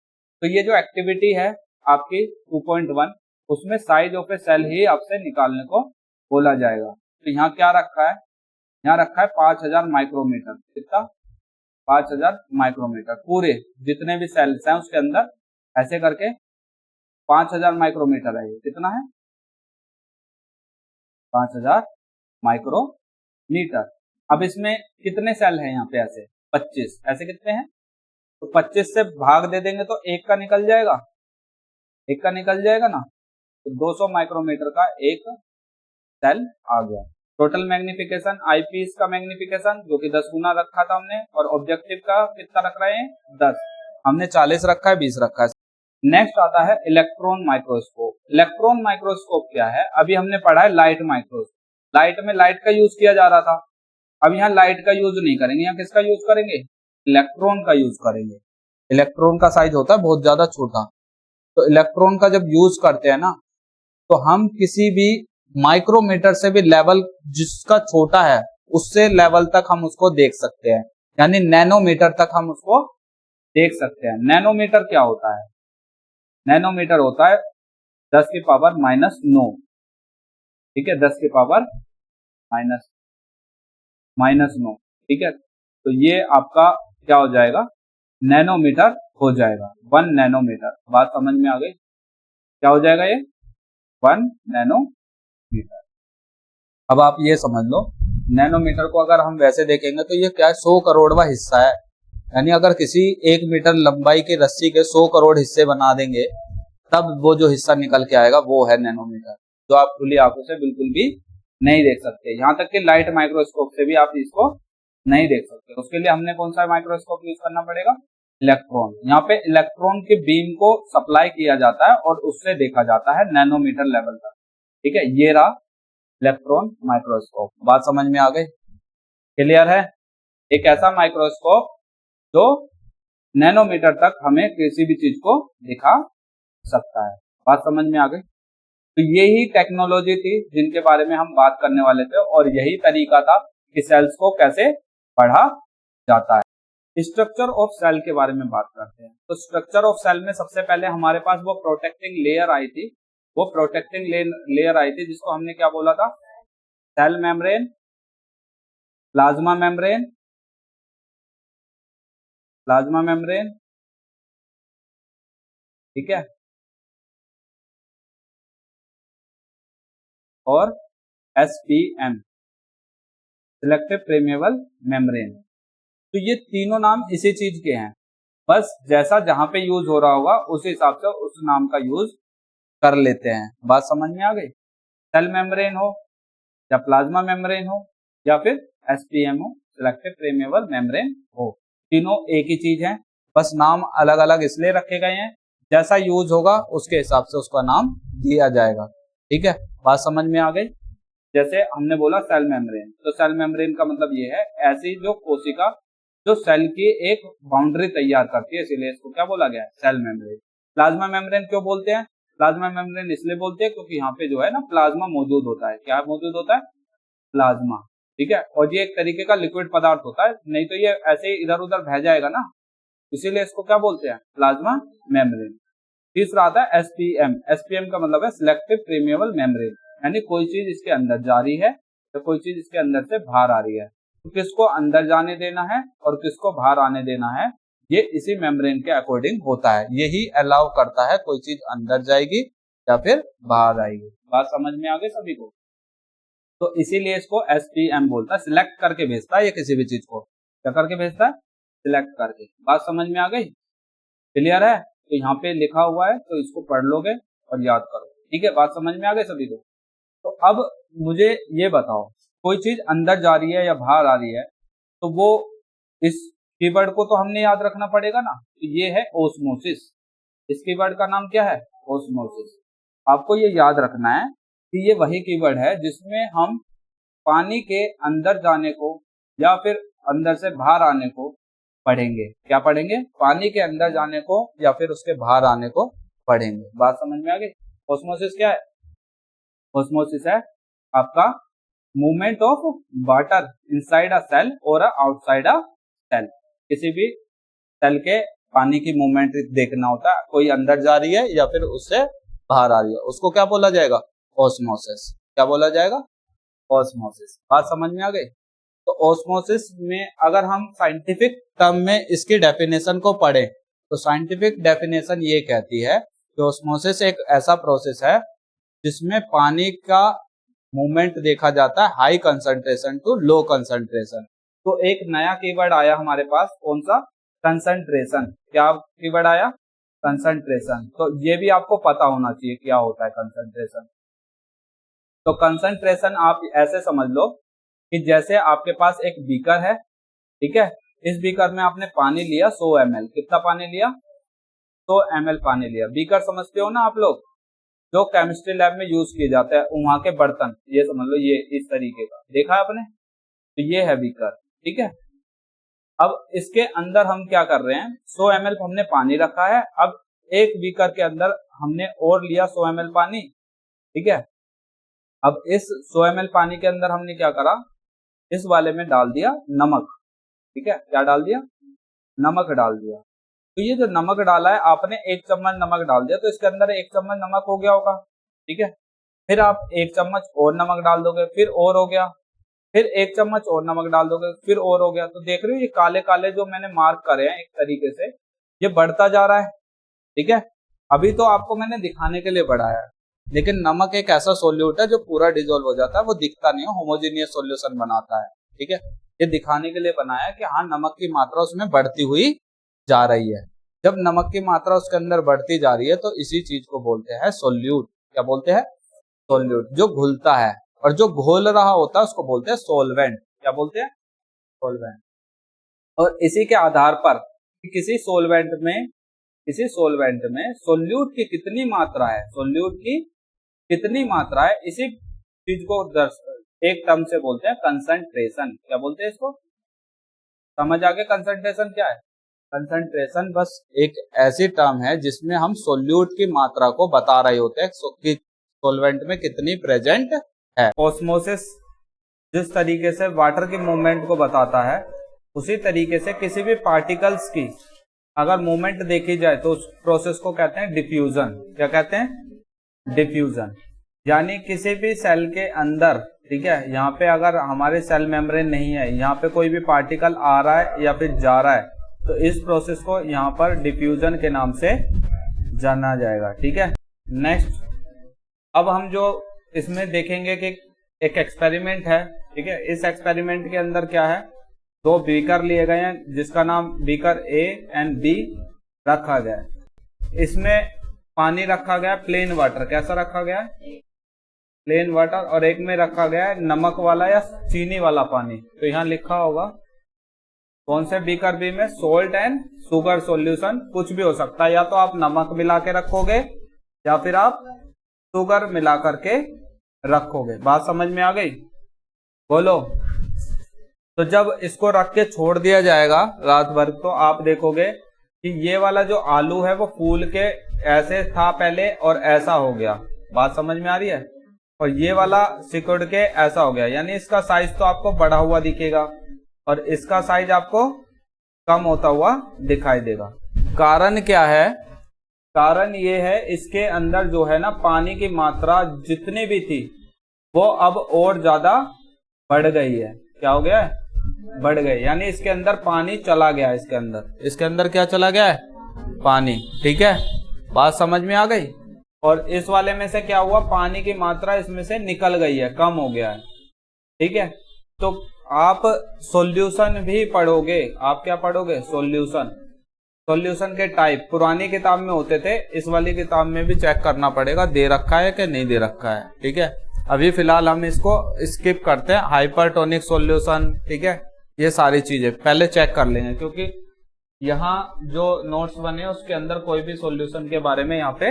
तो ये जो एक्टिविटी है आपकी 2.1, उसमें साइज ऑफ ए सेल ही आपसे निकालने को बोला जाएगा। तो यहाँ क्या रखा है? यहाँ रखा है 5000 माइक्रोमीटर। कितना? 5000 माइक्रोमीटर। पूरे जितने भी सेल्स हैं उसके अंदर ऐसे करके 5000 माइक्रोमीटर है। ये कितना है? 5000 माइक्रोमीटर। अब इसमें कितने सेल हैं यहाँ पे? ऐसे 25, ऐसे कितने हैं? तो 25 से भाग दे देंगे तो एक का निकल जाएगा, एक का निकल जाएगा ना, तो 200 माइक्रोमीटर का एक सेल आ गया। टोटल मैग्निफिकेशन आईपीस का मैग्निफिकेशन जो कि 10 गुना रखा था हमने, और ऑब्जेक्टिव का कितना रख रहे हैं? 10, हमने 40 रखा है, 20 रखा है। नेक्स्ट आता है इलेक्ट्रॉन माइक्रोस्कोप। इलेक्ट्रॉन माइक्रोस्कोप क्या है? अभी हमने पढ़ा है लाइट माइक्रोस्कोप, लाइट में लाइट का यूज किया जा रहा था। अब यहाँ लाइट का यूज नहीं करेंगे, यहाँ किसका यूज करेंगे? इलेक्ट्रॉन का यूज करेंगे। इलेक्ट्रॉन का साइज होता है बहुत ज्यादा छोटा, तो इलेक्ट्रॉन का जब यूज करते हैं ना, तो हम किसी भी माइक्रोमीटर से भी लेवल जिसका छोटा है उससे लेवल तक हम उसको देख सकते हैं, यानी नैनोमीटर तक हम उसको देख सकते हैं। नैनोमीटर क्या होता है? नैनोमीटर होता है 10 की पावर -9, ठीक है, 10 की पावर -9, ठीक है। तो ये आपका क्या हो जाएगा? नैनोमीटर हो जाएगा, 1 नैनोमीटर। बात समझ में आ गई? क्या हो जाएगा ये? 1 नैनोमीटर। अब आप ये समझ लो, नैनोमीटर को अगर हम वैसे देखेंगे तो ये क्या है? 100 करोड़वा हिस्सा है, यानी अगर किसी 1 मीटर लंबाई की रस्सी के 100 करोड़ हिस्से बना देंगे तब वो जो हिस्सा निकल के आएगा वो है नैनोमीटर, जो आप खुली आंखों से बिल्कुल भी नहीं देख सकते। यहाँ तक कि लाइट माइक्रोस्कोप से भी आप इसको नहीं देख सकते। उसके लिए हमने कौन सा माइक्रोस्कोप यूज करना पड़ेगा? इलेक्ट्रॉन। यहाँ पे इलेक्ट्रॉन की बीम को सप्लाई किया जाता है और उससे देखा जाता है नैनोमीटर लेवल तक, ठीक है। ये रहा इलेक्ट्रॉन माइक्रोस्कोप। बात समझ में आ गई? क्लियर है? एक ऐसा माइक्रोस्कोप जो नैनोमीटर तक हमें किसी भी चीज को दिखा सकता है। बात समझ में आ गई? तो यही टेक्नोलॉजी थी जिनके बारे में हम बात करने वाले थे, और यही तरीका था कि सेल्स को कैसे पढ़ा जाता है। स्ट्रक्चर ऑफ सेल के बारे में बात करते हैं। तो स्ट्रक्चर ऑफ सेल में सबसे पहले हमारे पास वो प्रोटेक्टिंग लेयर आई थी, वो प्रोटेक्टिंग लेयर आई थी जिसको हमने क्या बोला था? Cell membrane, plasma membrane, plasma membrane, ठीक है, और SPM, सिलेक्टिव परमेबल मेम्ब्रेन। तो ये तीनों नाम इसी चीज के हैं, बस जैसा जहां पे यूज हो रहा होगा उस हिसाब से उस नाम का यूज कर लेते हैं। बात समझ में आ गई? सेल मेम्ब्रेन हो या प्लाज्मा मेम्ब्रेन हो या फिर SPM हो, सिलेक्टिव परमेबल मेम्ब्रेन हो, तीनों एक ही चीज है, बस नाम अलग अलग इसलिए रखे गए हैं, जैसा यूज होगा उसके हिसाब से उसका नाम दिया जाएगा, ठीक है। बात समझ में आ गई? जैसे हमने बोला सेल मेम्ब्रेन, तो सेल मेम्ब्रेन का मतलब ये है ऐसी जो कोशिका जो सेल की एक बाउंड्री तैयार करती है, इसीलिए इसको क्या बोला गया है? Cell membrane. प्लाज्मा मेम्ब्रेन क्यों बोलते हैं? प्लाज्मा मेम्ब्रेन इसलिए बोलते हैं क्योंकि यहाँ पे जो है ना प्लाज्मा मौजूद होता है। क्या मौजूद होता है? प्लाज्मा, ठीक है। और ये एक तरीके का लिक्विड पदार्थ होता है, नहीं तो ये ऐसे ही इधर उधर बह जाएगा ना, इसीलिए इसको क्या बोलते हैं? Plasma membrane. तीसरा आता है SPM। SPM का मतलब है सिलेक्टिव परमेबल मेम्ब्रेन, यानी कोई चीज इसके अंदर जा रही है तो कोई चीज इसके अंदर से बाहर आ रही है, तो किसको अंदर जाने देना है और किसको बाहर आने देना है, ये इसी मेम्ब्रेन के अकॉर्डिंग होता है। यही अलाउ करता है कोई चीज अंदर जाएगी या फिर बाहर आएगी। बात समझ में आ गई सभी को? तो इसीलिए इसको SPM बोलता है, सिलेक्ट करके भेजता है ये किसी भी चीज को। क्या करके भेजता है? सिलेक्ट करके। बात समझ में आ गई? क्लियर है? तो यहाँ पे लिखा हुआ है, तो इसको पढ़ लोगे और याद करो, ठीक है। बात समझ में आ गई सभी को? तो अब मुझे ये बताओ, कोई चीज अंदर जा रही है या बाहर आ रही है, तो वो इस कीवर्ड को तो हमने याद रखना पड़ेगा ना। तो ये है ओस्मोसिस। इस कीवर्ड का नाम क्या है? ओस्मोसिस। आपको ये याद रखना है कि ये वही कीवर्ड है जिसमें हम पानी के अंदर जाने को या फिर अंदर से बाहर आने को पढ़ेंगे। क्या पढ़ेंगे? पानी के अंदर जाने को या फिर उसके बाहर आने को पढ़ेंगे। बात समझ में आ गई? ऑस्मोसिस क्या है? ऑस्मोसिस है आपका movement of water inside a cell और आउटसाइड अ सेल। किसी भी सेल के पानी की मूवमेंट देखना होता है, कोई अंदर जा रही है या फिर उससे बाहर आ रही है, उसको क्या बोला जाएगा? ऑस्मोसिस। क्या बोला जाएगा? ऑस्मोसिस। बात समझ में आ गई? तो ऑस्मोसिस में अगर हम साइंटिफिक टर्म में इसकी डेफिनेशन को पढ़ें तो साइंटिफिक डेफिनेशन ये कहती है कि ऑस्मोसिस एक ऐसा प्रोसेस है जिसमें पानी का मूवमेंट देखा जाता है high concentration to low concentration. तो एक नया कीवर्ड आया हमारे पास, कौन सा? कंसंट्रेशन। क्या कीवर्ड आया? कंसंट्रेशन। तो ये भी आपको पता होना चाहिए क्या होता है कंसंट्रेशन। तो कंसंट्रेशन आप ऐसे समझ लो कि जैसे आपके पास एक बीकर है, ठीक है, इस बीकर में आपने पानी लिया 100 ml। कितना पानी लिया? 100 ml पानी लिया। बीकर समझते हो ना आप लोग, जो केमिस्ट्री लैब में यूज किए जाते हैं वहां के बर्तन, ये समझ लो, ये इस तरीके का देखा है आपने। तो ये है बीकर, ठीक है। अब इसके अंदर हम क्या कर रहे हैं, 100 ml हमने पानी रखा है। अब एक बीकर के अंदर हमने और लिया 100 ml पानी, ठीक है। अब इस 100 ml पानी के अंदर हमने क्या करा, इस वाले में डाल दिया नमक, ठीक है। क्या डाल दिया? नमक डाल दिया। तो ये जो नमक डाला है आपने, 1 चम्मच नमक डाल दिया, तो इसके अंदर 1 चम्मच नमक हो गया होगा, ठीक है। फिर आप 1 चम्मच और नमक डाल दोगे, फिर और हो गया, फिर 1 चम्मच और नमक डाल दोगे, फिर और हो गया। तो देख रहे हो ये काले काले जो मैंने मार्क करे हैं, एक तरीके से ये बढ़ता जा रहा है, ठीक है। अभी तो आपको मैंने दिखाने के लिए बढ़ाया है, लेकिन नमक एक ऐसा सोल्यूट है जो पूरा डिजोल्व हो जाता है, वो दिखता नहीं है, होमोजेनियस सोल्यूशन बनाता है, ठीक है। ये दिखाने के लिए बनाया है कि हाँ नमक की मात्रा उसमें बढ़ती हुई जा रही है। जब नमक की मात्रा उसके अंदर बढ़ती जा रही है तो इसी चीज को बोलते हैं सोल्यूट। क्या बोलते हैं? सोल्यूट। जो घुलता है, और जो घोल रहा होता है उसको बोलते हैं सोलवेंट। क्या बोलते हैं? सोलवेंट। और इसी के आधार पर किसी सोलवेंट में सोल्यूट की कितनी मात्रा है, सोल्यूट की कितनी मात्रा है, इसी चीज को एक टर्म से बोलते हैं कंसंट्रेशन। क्या बोलते हैं इसको? समझ आ गया कंसंट्रेशन क्या है? कंसंट्रेशन बस एक ऐसी टर्म है जिसमें हम सोल्यूट की मात्रा को बता रहे होते हैं कि सोलवेंट में कितनी प्रेजेंट है। ऑस्मोसिस जिस तरीके से वाटर की मूवमेंट को बताता है, उसी तरीके से किसी भी पार्टिकल्स की अगर मूवमेंट देखी जाए तो उस प्रोसेस को कहते हैं डिफ्यूजन। क्या कहते हैं? डिफ्यूजन। यानी किसी भी सेल के अंदर, ठीक है, यहाँ पे अगर हमारे सेल मेम्ब्रेन नहीं है, यहाँ पे कोई भी पार्टिकल आ रहा है या फिर जा रहा है, तो इस प्रोसेस को यहाँ पर डिफ्यूजन के नाम से जाना जाएगा, ठीक है। नेक्स्ट, अब हम जो इसमें देखेंगे कि एक एक्सपेरिमेंट है, ठीक है। इस एक्सपेरिमेंट के अंदर क्या है, 2 बीकर लिए गए हैं जिसका नाम बीकर ए एंड बी रखा गया है। इसमें पानी रखा गया प्लेन वाटर। कैसा रखा गया है? Plain water. और एक में रखा गया है नमक वाला या चीनी वाला पानी। तो यहाँ लिखा होगा कौन से बीकर बी में सोल्ट एंड शुगर सॉल्यूशन, कुछ भी हो सकता है, या तो आप नमक मिला के रखोगे या फिर आप शुगर मिला करके रखोगे। बात समझ में आ गई? बोलो। तो जब इसको रख के छोड़ दिया जाएगा रात भर, तो आप देखोगे कि ये वाला जो आलू है वो फूल के ऐसे था पहले और ऐसा हो गया। बात समझ में आ रही है? और ये वाला सिकुड़ के ऐसा हो गया, यानी इसका साइज तो आपको बढ़ा हुआ दिखेगा और इसका साइज आपको कम होता हुआ दिखाई देगा। कारण क्या है? कारण ये है, इसके अंदर जो है ना पानी की मात्रा जितनी भी थी वो अब और ज्यादा बढ़ गई है। क्या हो गया है? बढ़ गई, यानी इसके अंदर पानी चला गया। इसके अंदर क्या चला गया है? पानी, ठीक है। बात समझ में आ गई? और इस वाले में से क्या हुआ, पानी की मात्रा इसमें से निकल गई है, कम हो गया है, ठीक है। तो आप सॉल्यूशन भी पढ़ोगे। आप क्या पढ़ोगे? सॉल्यूशन। सॉल्यूशन के टाइप पुरानी किताब में होते थे, इस वाली किताब में भी चेक करना पड़ेगा दे रखा है कि नहीं दे रखा है, ठीक है। अभी फिलहाल हम इसको स्किप करते हैं। हाइपरटोनिक सॉल्यूशन, ठीक है, ये सारी चीजें पहले चेक कर लेंगे, क्योंकि यहाँ जो नोट्स बने उसके अंदर कोई भी सॉल्यूशन के बारे में यहाँ पे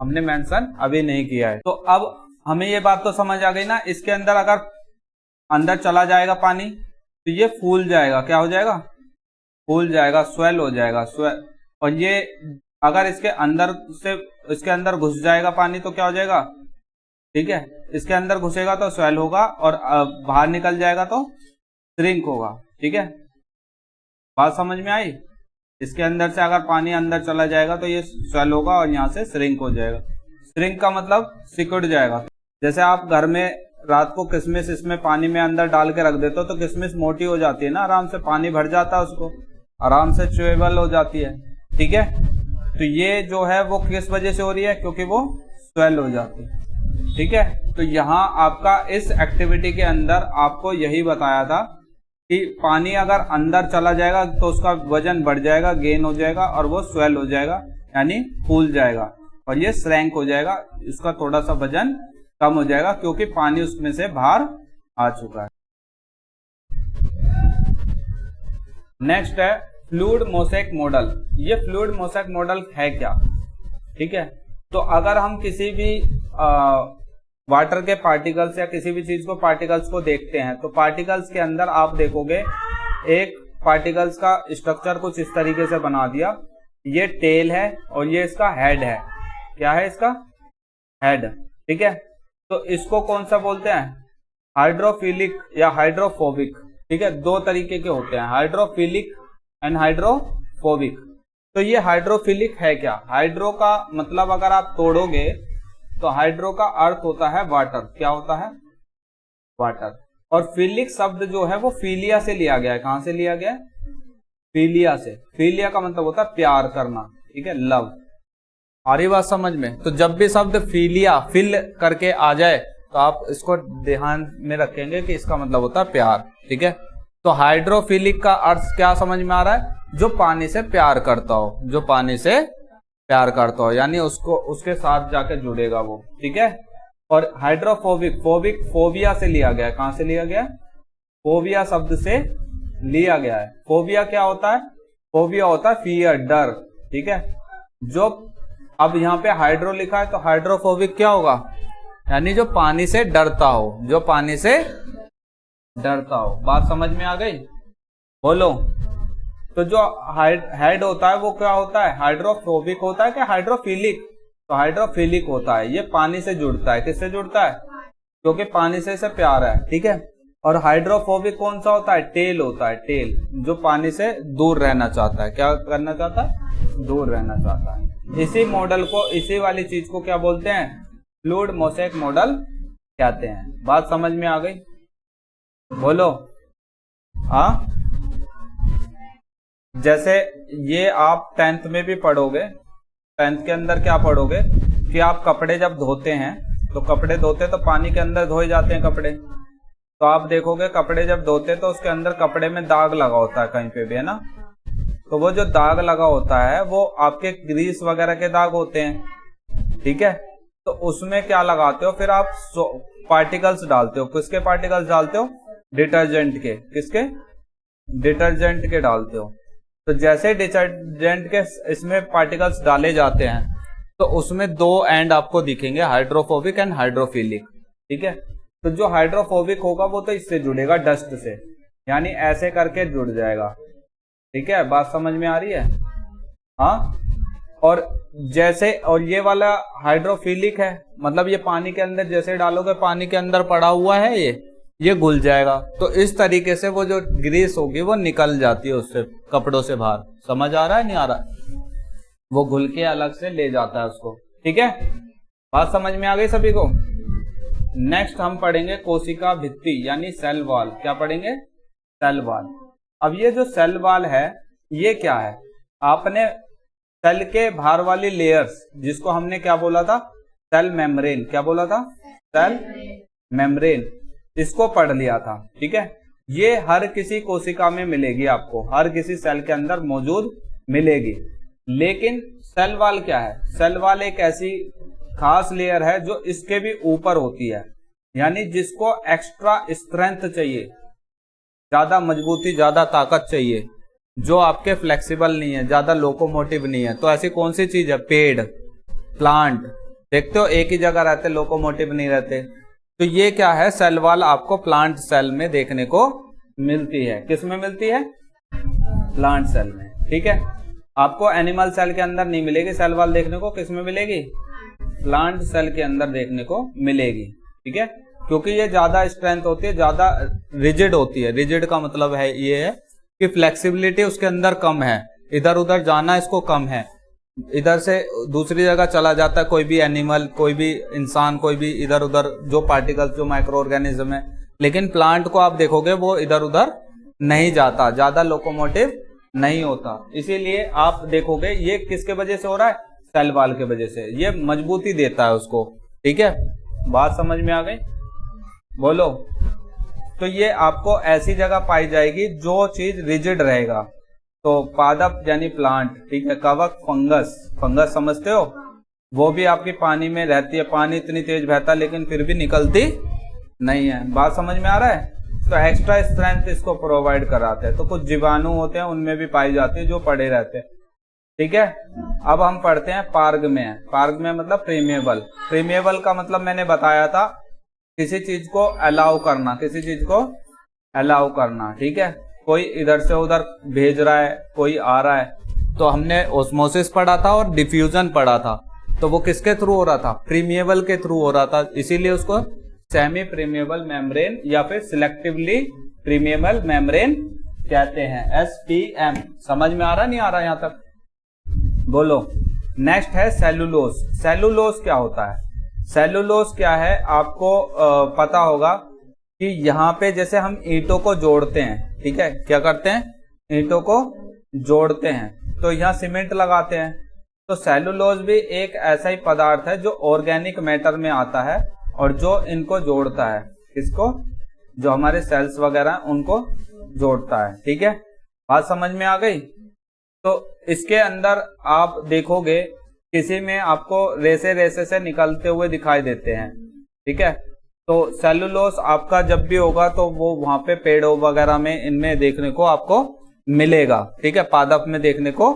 हमने मेंशन अभी नहीं किया है। तो अब हमें ये बात तो समझ आ गई ना, इसके अंदर अगर अंदर चला जाएगा पानी तो ये फूल जाएगा। क्या हो जाएगा? फूल जाएगा, स्वेल हो जाएगा, स्वेल। और ये अगर इसके अंदर घुस जाएगा पानी तो क्या हो जाएगा? ठीक है, इसके अंदर घुसेगा तो स्वेल होगा और बाहर निकल जाएगा तो श्रिंक होगा, ठीक है। बात समझ में आई? इसके अंदर से अगर पानी अंदर चला जाएगा तो ये स्वेल होगा और यहाँ से श्रिंक हो जाएगा। श्रिंक का मतलब सिकुड़ जाएगा। जैसे आप घर में रात को किशमिश इसमें पानी में अंदर डाल के रख देते हो तो किशमिश मोटी हो जाती है ना, आराम से पानी भर जाता है, उसको आराम से च्यूएबल हो जाती है, ठीक है। तो ये जो है वो किस वजह से हो रही है? क्योंकि वो स्वेल हो जाती है। ठीक है। तो यहाँ आपका इस एक्टिविटी के अंदर आपको यही बताया था कि पानी अगर अंदर चला जाएगा तो उसका वजन बढ़ जाएगा, गेन हो जाएगा और वो स्वेल हो जाएगा यानी फूल जाएगा, और ये श्रैंक हो जाएगा, इसका थोड़ा सा वजन कम हो जाएगा क्योंकि पानी उसमें से बाहर आ चुका है। नेक्स्ट है फ्लूइड मोसेक मॉडल। ये फ्लूइड मोसेक मॉडल है क्या? ठीक है, तो अगर हम किसी भी वाटर के पार्टिकल्स या किसी भी चीज को पार्टिकल्स को देखते हैं तो पार्टिकल्स के अंदर आप देखोगे एक पार्टिकल्स का स्ट्रक्चर कुछ इस तरीके से बना दिया, ये टेल है और ये इसका हेड है। क्या है इसका? हेड। ठीक है, तो इसको कौन सा बोलते हैं? हाइड्रोफिलिक या हाइड्रोफोबिक। ठीक है, दो तरीके के होते हैं, हाइड्रोफिलिक एंड हाइड्रोफोबिक। तो ये हाइड्रोफिलिक है क्या? हाइड्रो का मतलब अगर आप तोड़ोगे तो हाइड्रो का अर्थ होता है वाटर। क्या होता है? वाटर। और फिलिक शब्द जो है वो फिलिया से लिया गया है। कहां से लिया गया है? फिलिया से। फिलिया का मतलब होता है प्यार करना। ठीक है, लव। आ रही बात समझ में? तो जब भी शब्द फिलिया फिल करके आ जाए तो आप इसको ध्यान में रखेंगे कि इसका मतलब होता है प्यार। ठीक है, तो हाइड्रोफिलिक का अर्थ क्या समझ में आ रहा है? जो पानी से प्यार करता हो, जो पानी से प्यार करता हो, यानी उसको उसके साथ जाके जुड़ेगा वो। ठीक है, और हाइड्रोफोबिक, फोबिक फोबिया से लिया गया है। कहां से लिया गया? फोबिया शब्द से लिया गया है। फोबिया क्या होता है? फोबिया होता है फियर, डर। ठीक है, जो अब यहाँ पे हाइड्रो लिखा है तो हाइड्रोफोबिक क्या होगा? यानी जो पानी से डरता हो, जो पानी से डरता हो। बात समझ में आ गई? बोलो। तो जो हेड होता है वो क्या होता है? हाइड्रोफोबिक होता है क्या हाइड्रोफिलिक? तो हाइड्रोफिलिक होता है, ये पानी से जुड़ता है। किससे जुड़ता है? क्योंकि पानी से इसे प्यार है। ठीक है, और हाइड्रोफोबिक कौन सा होता है? टेल होता है, टेल, जो पानी से दूर रहना चाहता है। क्या करना चाहता है? दूर रहना चाहता है। इसी मॉडल को, इसी वाली चीज को क्या बोलते हैं? फ्लूइड मोसेक मॉडल कहते हैं। बात समझ में आ गई? बोलो। हाँ, जैसे ये आप 10th में भी पढ़ोगे। 10th के अंदर क्या पढ़ोगे कि आप कपड़े जब धोते हैं तो कपड़े धोते तो पानी के अंदर धोए जाते हैं कपड़े। तो आप देखोगे कपड़े जब धोते तो उसके अंदर कपड़े में दाग लगा होता है कहीं पे भी, है ना? तो वो जो दाग लगा होता है वो आपके ग्रीस वगैरह के दाग होते हैं। ठीक है, तो उसमें क्या लगाते हो फिर आप? पार्टिकल्स डालते हो। किसके पार्टिकल्स डालते हो? डिटर्जेंट के। किसके? डिटर्जेंट के डालते हो। तो जैसे डिटर्जेंट के इसमें पार्टिकल्स डाले जाते हैं तो उसमें दो एंड आपको दिखेंगे, हाइड्रोफोबिक एंड हाइड्रोफिलिक। ठीक है, तो जो हाइड्रोफोबिक होगा वो तो इससे जुड़ेगा, डस्ट से, यानी ऐसे करके जुड़ जाएगा। ठीक है, बात समझ में आ रही है? हाँ, और जैसे, और ये वाला हाइड्रोफिलिक है, मतलब ये पानी के अंदर जैसे डालोगे, पानी के अंदर पड़ा हुआ है, ये घुल जाएगा। तो इस तरीके से वो जो ग्रीस होगी वो निकल जाती है उससे, कपड़ों से बाहर। समझ आ रहा है? नहीं आ रहा? वो घुल के अलग से ले जाता है उसको। ठीक है, बात समझ में आ गई सभी को? नेक्स्ट हम पढ़ेंगे कोशिका भित्ति यानी सेल वॉल। क्या पढ़ेंगे? Cell wall. अब ये जो सेल वॉल है ये क्या है? आपने सेल के बाहर वाली लेयर्स, जिसको हमने क्या बोला था? Cell membrane. क्या बोला था? Cell membrane. इसको पढ़ लिया था। ठीक है, ये हर किसी कोशिका में मिलेगी आपको, हर किसी सेल के अंदर मौजूद मिलेगी। लेकिन सेल वॉल क्या है? सेल वॉल एक ऐसी खास लेयर है जो इसके भी ऊपर होती है, यानी जिसको एक्स्ट्रा स्ट्रेंथ चाहिए, ज्यादा मजबूती, ज्यादा ताकत चाहिए, जो आपके फ्लेक्सिबल नहीं है, ज्यादा लोकोमोटिव नहीं है। तो ऐसी कौन सी चीज है? पेड़, प्लांट। देखते हो एक ही जगह रहते, लोकोमोटिव नहीं रहते। तो ये क्या है? सेल वॉल आपको प्लांट सेल में देखने को मिलती है। किस में मिलती है? प्लांट सेल में। ठीक है, आपको एनिमल सेल के अंदर नहीं मिलेगी सेल वॉल देखने को। किस में मिलेगी? प्लांट सेल के अंदर देखने को मिलेगी। ठीक है, क्योंकि ये ज्यादा स्ट्रेंथ होती है, ज्यादा रिजिड होती है। रिजिड का मतलब है ये है कि फ्लेक्सिबिलिटी उसके अंदर कम है, इधर उधर जाना इसको कम है, इधर से दूसरी जगह चला जाता है कोई भी एनिमल, कोई भी इंसान, कोई भी इधर उधर जो पार्टिकल्स, जो माइक्रो ऑर्गेनिज्म है। लेकिन प्लांट को आप देखोगे वो इधर उधर नहीं जाता, ज्यादा लोकोमोटिव नहीं होता। इसीलिए आप देखोगे ये किसके वजह से हो रहा है? सेल वॉल के वजह से। ये मजबूती देता है उसको। ठीक है, बात समझ में आ गई? बोलो। तो ये आपको ऐसी जगह पाई जाएगी जो चीज रिजिड रहेगा। तो पादप यानी प्लांट, ठीक है। कवक फंगस, फंगस समझते हो, वो भी आपकी पानी में रहती है, पानी इतनी तेज बहता है लेकिन फिर भी निकलती नहीं है। बात समझ में आ रहा है? तो एक्स्ट्रा स्ट्रेंथ इसको प्रोवाइड कराते हैं। तो कुछ जीवाणु होते हैं उनमें भी पाई जाती है जो पड़े रहते हैं, ठीक है। अब हम पढ़ते हैं पार्गमेय। पार्गमेय मतलब प्रीमिएबल। प्रीमिएबल का मतलब मैंने बताया था, किसी चीज को अलाउ करना, किसी चीज को अलाउ करना, ठीक है। कोई इधर से उधर भेज रहा है, कोई आ रहा है। तो हमने ऑस्मोसिस पढ़ा था और डिफ्यूजन पढ़ा था। तो वो किसके थ्रू हो रहा था? प्रीमिएबल के थ्रू हो रहा था, इसीलिए उसको सेमी प्रीमिएबल मेम्ब्रेन या फिर सिलेक्टिवली प्रीमिएबल मेम्ब्रेन कहते हैं, SPM। समझ में आ रहा नहीं आ रहा यहां तक? बोलो। नेक्स्ट है सेलुलोज। सेलुलोज क्या होता है? सेलुलोज क्या है आपको पता होगा कि यहाँ पे जैसे हम ईंटों को जोड़ते हैं, ठीक है, क्या करते हैं? ईंटों को जोड़ते हैं, तो यहाँ सीमेंट लगाते हैं। तो सेलुलोज भी एक ऐसा ही पदार्थ है जो ऑर्गेनिक मैटर में आता है और जो इनको जोड़ता है। किसको? जो हमारे सेल्स वगैरह उनको जोड़ता है, ठीक है। बात समझ में आ गई? तो इसके अंदर आप देखोगे किसी में आपको रेसे रेसे से निकलते हुए दिखाई देते हैं, ठीक है। तो सेलुलोज आपका जब भी होगा तो वो वहां पे पेड़ों वगैरह में इनमें देखने को आपको मिलेगा, ठीक है। पादप में देखने को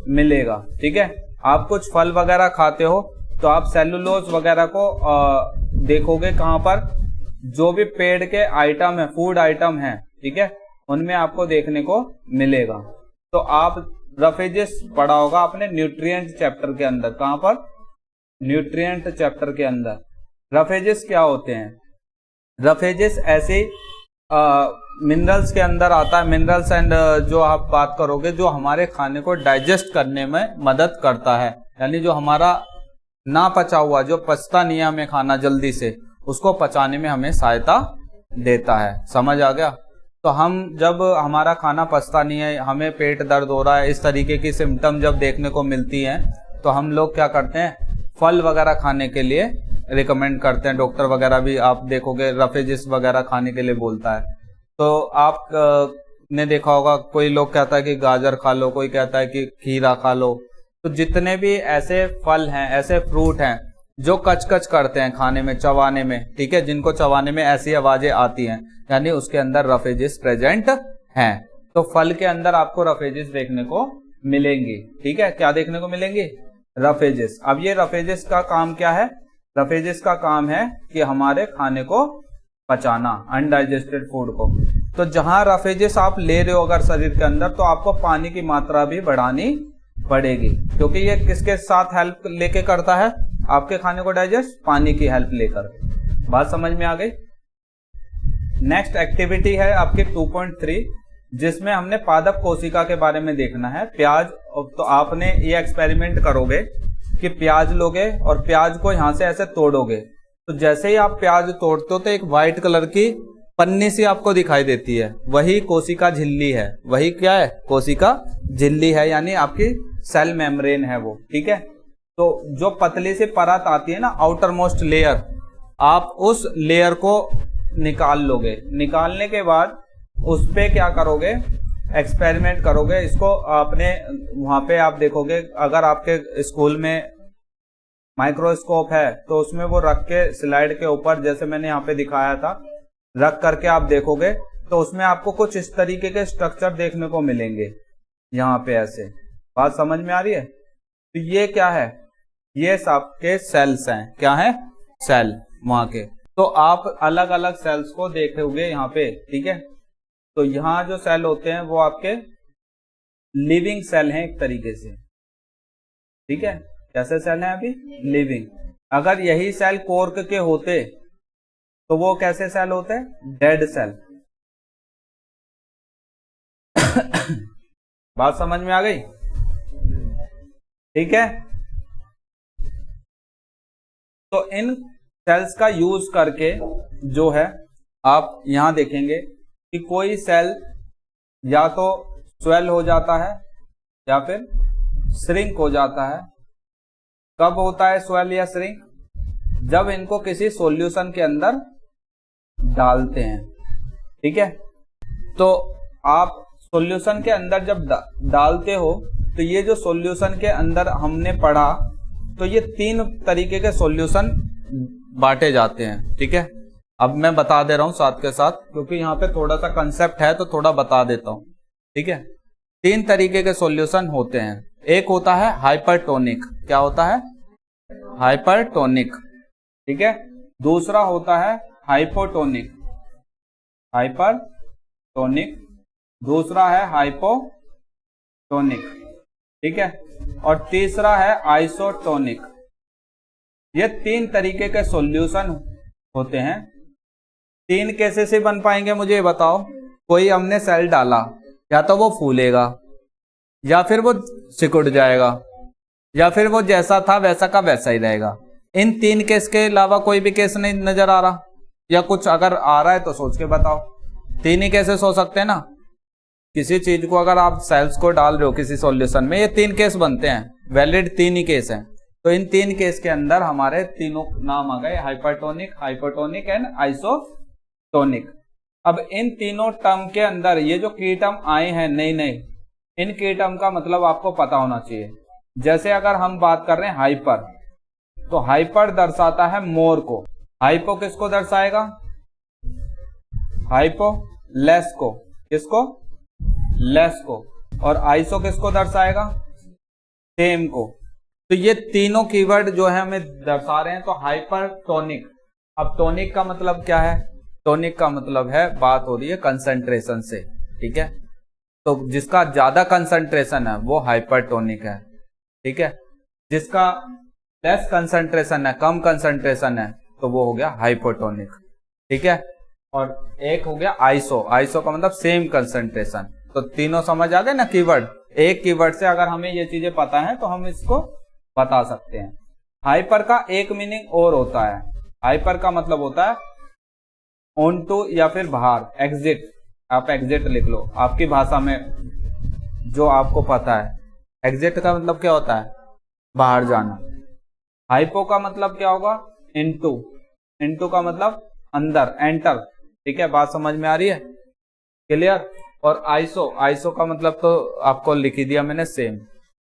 मिलेगा, ठीक है। आप कुछ फल वगैरह खाते हो तो आप सेलुलोज वगैरह को देखोगे कहां पर? जो भी पेड़ के आइटम है, फूड आइटम है, ठीक है, उनमें आपको देखने को मिलेगा। तो आप रफेजिस पढ़ा होगा आपने न्यूट्रिएंट चैप्टर के अंदर। कहां पर? न्यूट्रिएंट चैप्टर के अंदर। रफेजिस क्या होते हैं? रफेजिस ऐसे मिनरल्स के अंदर आता है। मिनरल्स एंड जो आप बात करोगे जो हमारे खाने को डाइजेस्ट करने में मदद करता है, यानी जो हमारा ना पचा हुआ, जो पचता नहीं है हमें खाना जल्दी से, उसको पचाने में हमें सहायता देता है। समझ आ गया? तो हम जब हमारा खाना पचता नहीं है, हमें पेट दर्द हो रहा है, इस तरीके की सिम्टम जब देखने को मिलती हैं, तो हम लोग क्या करते हैं? फल वगैरह खाने के लिए रिकमेंड करते हैं। डॉक्टर वगैरह भी आप देखोगे रफेजिस वगैरह खाने के लिए बोलता है। तो आप ने देखा होगा कोई लोग कहता है कि गाजर खा लो, कोई कहता है कि खीरा खा लो। तो जितने भी ऐसे फल हैं, ऐसे फ्रूट हैं जो कच-कच करते हैं खाने में, चबाने में, ठीक है, जिनको चबाने में ऐसी आवाजें आती हैं, यानी उसके अंदर रफेजिस प्रेजेंट हैं। तो फल के अंदर आपको रफेजिस देखने को मिलेंगी, ठीक है। क्या देखने को मिलेंगी? रफेजिस। अब ये रफेजिस का काम क्या है? रफेजिस का काम है कि हमारे खाने को पचाना, अनडाइजेस्टेड फूड को। तो जहां रफेजिस आप ले रहे हो अगर शरीर के अंदर, तो आपको पानी की मात्रा भी बढ़ानी पड़ेगी, क्योंकि ये किसके साथ हेल्प लेके करता है आपके खाने को डाइजेस्ट? पानी की हेल्प लेकर। बात समझ में आ गई? नेक्स्ट एक्टिविटी है आपके 2.3, जिसमें हमने पादप कोशिका के बारे में देखना है। प्याज। तो आपने ये एक्सपेरिमेंट करोगे कि प्याज लोगे और प्याज को यहां से ऐसे तोड़ोगे। तो जैसे ही आप प्याज तोड़ते हो तो एक व्हाइट कलर की पन्नी सी आपको दिखाई देती है, वही कोशिका झिल्ली है। वही क्या है? कोशिका झिल्ली है, यानी आपकी सेल मेम्ब्रेन है वो, ठीक है। तो जो पतली सी परत आती है ना, आउटर मोस्ट लेयर, आप उस लेयर को निकाल लोगे। निकालने के बाद उस पे क्या करोगे? एक्सपेरिमेंट करोगे। इसको आपने वहां पे आप देखोगे, अगर आपके स्कूल में माइक्रोस्कोप है तो उसमें वो रख के स्लाइड के ऊपर, जैसे मैंने यहाँ पे दिखाया था, रख करके आप देखोगे तो उसमें आपको कुछ इस तरीके के स्ट्रक्चर देखने को मिलेंगे यहाँ पे ऐसे। बात समझ में आ रही है? तो ये क्या है? ये सबके सेल्स हैं। क्या है? सेल वहां के। तो आप अलग अलग सेल्स को देखोगे यहाँ पे, ठीक है। तो यहाँ जो सेल होते हैं वो आपके लिविंग सेल हैं एक तरीके से, ठीक है। कैसे सेल हैं अभी? लिविंग। अगर यही सेल कोर्क के होते तो वो कैसे सेल होते हैं? Dead cell. बात समझ में आ गई? ठीक है। तो इन सेल्स का यूज करके जो है आप यहां देखेंगे कि कोई सेल या तो स्वेल हो जाता है या फिर श्रिंक हो जाता है। कब होता है स्वेल या श्रिंक? जब इनको किसी सॉल्यूशन के अंदर डालते हैं, ठीक है। तो आप सॉल्यूशन के अंदर जब डालते हो तो ये जो सॉल्यूशन के अंदर हमने पढ़ा, तो ये 3 तरीके के सॉल्यूशन बांटे जाते हैं, ठीक है। अब मैं बता दे रहा हूं साथ के साथ, क्योंकि यहाँ पे थोड़ा सा कंसेप्ट है तो थोड़ा बता देता हूं, ठीक है। 3 तरीके के सॉल्यूशन होते हैं। एक होता है हाइपरटोनिक। क्या होता है? हाइपरटोनिक, ठीक है। दूसरा होता है हाइपोटोनिक, हाइपरटोनिक। दूसरा है हाइपोटोनिक, ठीक है। और तीसरा है आइसोटोनिक। ये 3 तरीके के सॉल्यूशन होते हैं। 3 कैसे से बन पाएंगे मुझे ये बताओ। कोई हमने सेल डाला, या तो वो फूलेगा, या फिर वो सिकुड़ जाएगा, या फिर वो जैसा था वैसा का वैसा ही रहेगा। इन 3 केस के अलावा कोई भी केस नहीं नजर आ रहा, या कुछ अगर आ रहा है तो सोच के बताओ। 3 ही कैसे सोच सकते हैं ना। किसी चीज को अगर आप सेल्स को डाल रहे हो किसी सॉल्यूशन में, ये 3 केस बनते हैं, वैलिड 3 ही केस हैं। तो इन 3 केस के अंदर हमारे तीनों नाम आ गए, हाइपरटोनिक, हाइपोटोनिक एंड आइसोटोनिक। अब इन तीनों टर्म के अंदर ये जो की टर्म आए हैं नई नई, इन की टर्म का मतलब आपको पता होना चाहिए। जैसे अगर हम बात कर रहे हैं हाइपर, तो हाइपर दर्शाता है मोर को। हाइपो किसको दर्शाएगा? हाइपो लेस को। किसको? लेस को। और आइसो किसको दर्शाएगा? सेम को। तो ये तीनों कीवर्ड जो है हमें दर्शा रहे हैं। तो हाइपरटोनिक। अब टोनिक का मतलब क्या है? टोनिक का मतलब है, बात हो रही है कंसंट्रेशन से, ठीक है। तो जिसका ज्यादा कंसंट्रेशन है वो हाइपरटोनिक है, ठीक है। जिसका लेस कंसंट्रेशन है, कम कंसंट्रेशन है, तो वो हो गया हाइपोटोनिक, ठीक है। और एक हो गया आइसो। आइसो का मतलब सेम कंसंट्रेशन। तो तीनों समझ आ गए ना कीवर्ड। एक कीवर्ड से अगर हमें ये चीजें पता है तो हम इसको बता सकते हैं। हाइपर का एक मीनिंग और होता है। हाइपर का मतलब होता है ऑन टू, या फिर बाहर, एग्जिट। आप एग्जिट लिख लो आपकी भाषा में जो आपको पता है। एग्जिट का मतलब क्या होता है? बाहर जाना। हाइपो का मतलब क्या होगा? इनटू। इनटू का मतलब अंदर, एंटर, ठीक है। बात समझ में आ रही है? क्लियर? और आइसो, आइसो का मतलब तो आपको लिख ही दिया मैंने, सेम।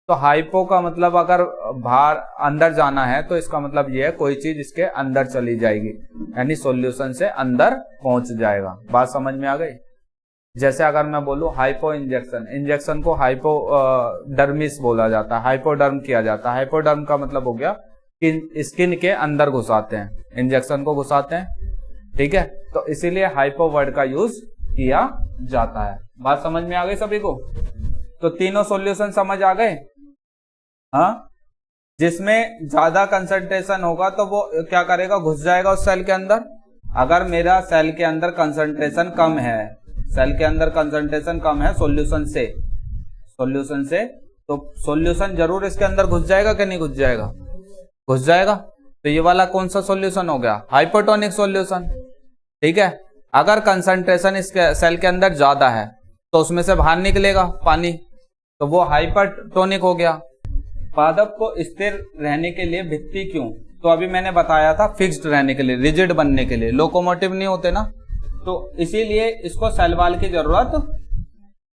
तो हाइपो का मतलब अगर बाहर अंदर जाना है तो इसका मतलब ये है कोई चीज इसके अंदर चली जाएगी, यानी सॉल्यूशन से अंदर पहुंच जाएगा। बात समझ में आ गई? जैसे अगर मैं बोलूं हाइपो इंजेक्शन, इंजेक्शन को हाइपोडर्मिस बोला जाता है, हाइपोडर्म किया जाता है। हाइपोडर्म का मतलब हो गया कि स्किन के अंदर घुसाते हैं, इंजेक्शन को घुसाते हैं, ठीक है। तो इसीलिए हाइपो वर्ड का यूज किया जाता है। बात समझ में आ गई सभी को? तो तीनों सॉल्यूशन समझ आ गए? हाँ। जिसमें ज्यादा कंसंट्रेशन होगा तो वो क्या करेगा? घुस जाएगा उस सेल के अंदर। अगर मेरा सेल के अंदर कंसंट्रेशन कम है, सेल के अंदर कंसंट्रेशन कम है सॉल्यूशन से, तो सॉल्यूशन जरूर इसके अंदर घुस जाएगा कि नहीं घुस जाएगा? घुस जाएगा। तो ये वाला कौन सा सॉल्यूशन हो गया? हाइपोटोनिक सॉल्यूशन, ठीक है। अगर कंसंट्रेशन इसके सेल के अंदर ज्यादा है तो उसमें से बाहर निकलेगा पानी, तो वो हाइपरटोनिक हो गया। पादप को स्थिर रहने के लिए भित्ति क्यों? तो अभी मैंने बताया था फिक्स्ड रहने के लिए, रिजिड बनने के लिए। लोकोमोटिव नहीं होते ना, तो इसीलिए इसको सेल वॉल की जरूरत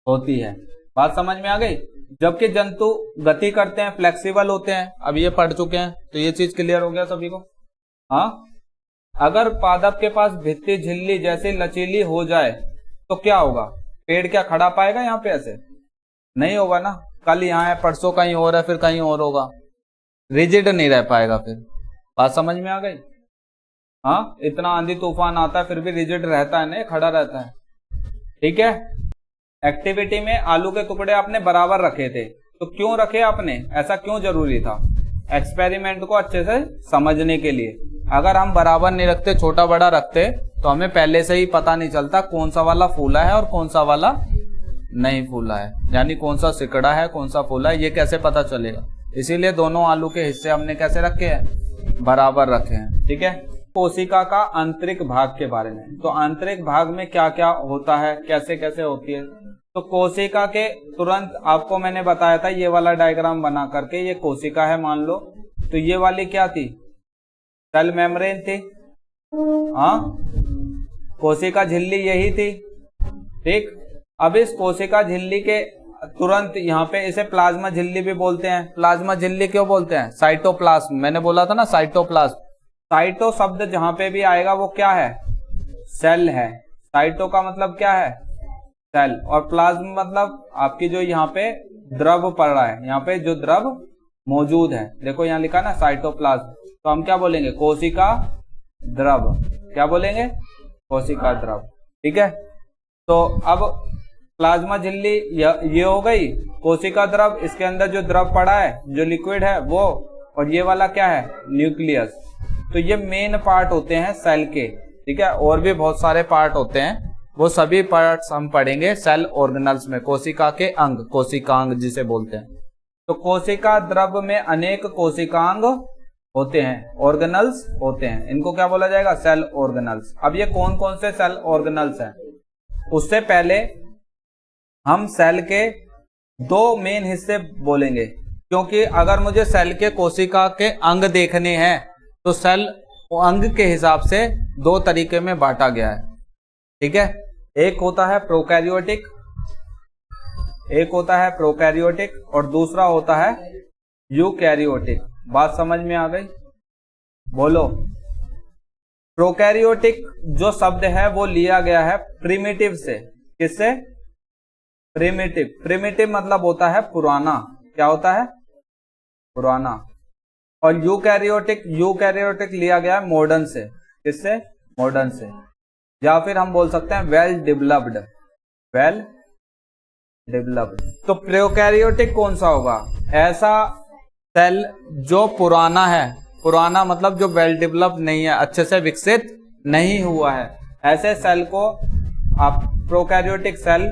होती है। बात समझ में आ गई? जबकि जंतु गति करते हैं, फ्लेक्सिबल होते हैं। अब ये पढ़ चुके हैं तो ये चीज क्लियर हो गया सभी को। हाँ। अगर पादप के पास भित्ति झिल्ली जैसी लचीली हो जाए तो क्या होगा? पेड़ क्या खड़ा पाएगा यहाँ पे? ऐसे नहीं होगा ना। कल यहाँ है, परसों कहीं और है, फिर कहीं और होगा, रिजिड नहीं रह पाएगा फिर। बात समझ में आ गई? हाँ। इतना आंधी तूफान आता है फिर भी रिजिड रहता है, नहीं खड़ा रहता है, ठीक है। एक्टिविटी में आलू के टुकड़े आपने बराबर रखे थे, तो क्यों रखे आपने? ऐसा क्यों जरूरी था? एक्सपेरिमेंट को अच्छे से समझने के लिए। अगर हम बराबर नहीं रखते, छोटा बड़ा रखते, तो हमें पहले से ही पता नहीं चलता कौन सा वाला फूला है और कौन सा वाला नहीं फूला है, यानी कौन सा सिकड़ा है कौन सा फूला है, ये कैसे पता चलेगा? इसीलिए दोनों आलू के हिस्से हमने कैसे रखे हैं? बराबर रखे हैं, ठीक है। कोशिका का आंतरिक भाग के बारे में, तो आंतरिक भाग में क्या क्या होता है, कैसे कैसे होती है? तो कोशिका के तुरंत आपको मैंने बताया था, ये वाला डायग्राम बना करके, ये कोशिका है मान लो। तो ये वाली क्या थी? सेल मेम्ब्रेन थी, हाँ, कोशिका झिल्ली यही थी, ठीक। अब इस कोशिका झिल्ली के तुरंत यहाँ पे इसे प्लाज्मा झिल्ली भी बोलते हैं। प्लाज्मा झिल्ली क्यों बोलते हैं? साइटोप्लाज्म, मैंने बोला था ना साइटोप्लाज्म। साइटो शब्द जहां पे भी आएगा वो क्या है? सेल है। साइटो का मतलब क्या है? सेल। और प्लाज्म मतलब आपकी जो यहाँ पे द्रव पड़ रहा है, यहाँ पे जो द्रव मौजूद है, देखो यहाँ लिखा ना साइटोप्लाज्म, तो हम क्या बोलेंगे? कोशिका द्रव। क्या बोलेंगे? कोशिका द्रव, ठीक है। तो अब प्लाज्मा झिल्ली ये हो गई, कोशिका द्रव, इसके अंदर जो द्रव पड़ा है, जो लिक्विड है वो, और ये वाला क्या है? न्यूक्लियस। तो ये मेन पार्ट होते हैं सेल के, ठीक है। और भी बहुत सारे पार्ट होते हैं, वो सभी पार्ट्स हम पढ़ेंगे सेल ऑर्गेनल्स में। कोशिका के अंग, कोशिकांग जिसे बोलते हैं। तो कोशिका द्रव में अनेक कोशिकांग होते हैं, ऑर्गेनल्स होते हैं, इनको क्या बोला जाएगा? Cell organelles. अब ये कौन कौन से सेल ऑर्गेनल्स हैं? उससे पहले हम सेल के दो मेन हिस्से बोलेंगे, क्योंकि अगर मुझे सेल के कोशिका के अंग देखने हैं तो सेल अंग के हिसाब से दो तरीके में बांटा गया है, ठीक है। एक होता है प्रोकैरियोटिक, एक होता है प्रोकैरियोटिक और दूसरा होता है यूकैरियोटिक। बात समझ में आ गई? बोलो। प्रोकैरियोटिक जो शब्द है वो लिया गया है प्रिमिटिव से। किससे? प्रिमिटिव। प्रिमिटिव मतलब होता है पुराना। क्या होता है? पुराना। और यूकैरियोटिक, यूकैरियोटिक लिया गया है मॉडर्न से। किससे? मॉडर्न से। या फिर हम बोल सकते हैं वेल डेवलप्ड, वेल डेवलप्ड। तो प्रोकैरियोटिक कौन सा होगा? ऐसा सेल जो पुराना है, पुराना मतलब जो वेल डेवलप्ड नहीं है, अच्छे से विकसित नहीं हुआ है, ऐसे सेल को आप प्रोकैरियोटिक सेल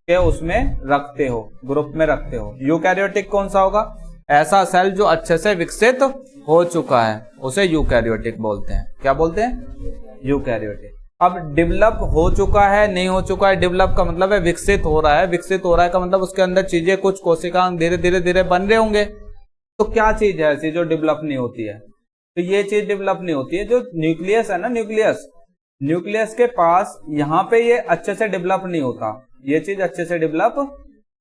के उसमें रखते हो, ग्रुप में रखते हो। यूकैरियोटिक कौन सा होगा? ऐसा सेल जो अच्छे से विकसित हो चुका है, उसे यूकैरियोटिक बोलते हैं। क्या बोलते हैं? यूकैरियोटिक। अब डेवलप हो चुका है, नहीं हो चुका है, डेवलप का मतलब है विकसित हो रहा है। विकसित हो रहा है का मतलब उसके अंदर चीजें, कुछ कोशिकांग धीरे धीरे धीरे बन रहे होंगे। तो क्या चीज है ऐसी जो डेवलप नहीं होती है? तो ये चीज डेवलप नहीं होती है, जो न्यूक्लियस है ना, न्यूक्लियस, न्यूक्लियस के पास यहाँ पे ये अच्छे से डेवलप नहीं होता, ये चीज अच्छे से डेवलप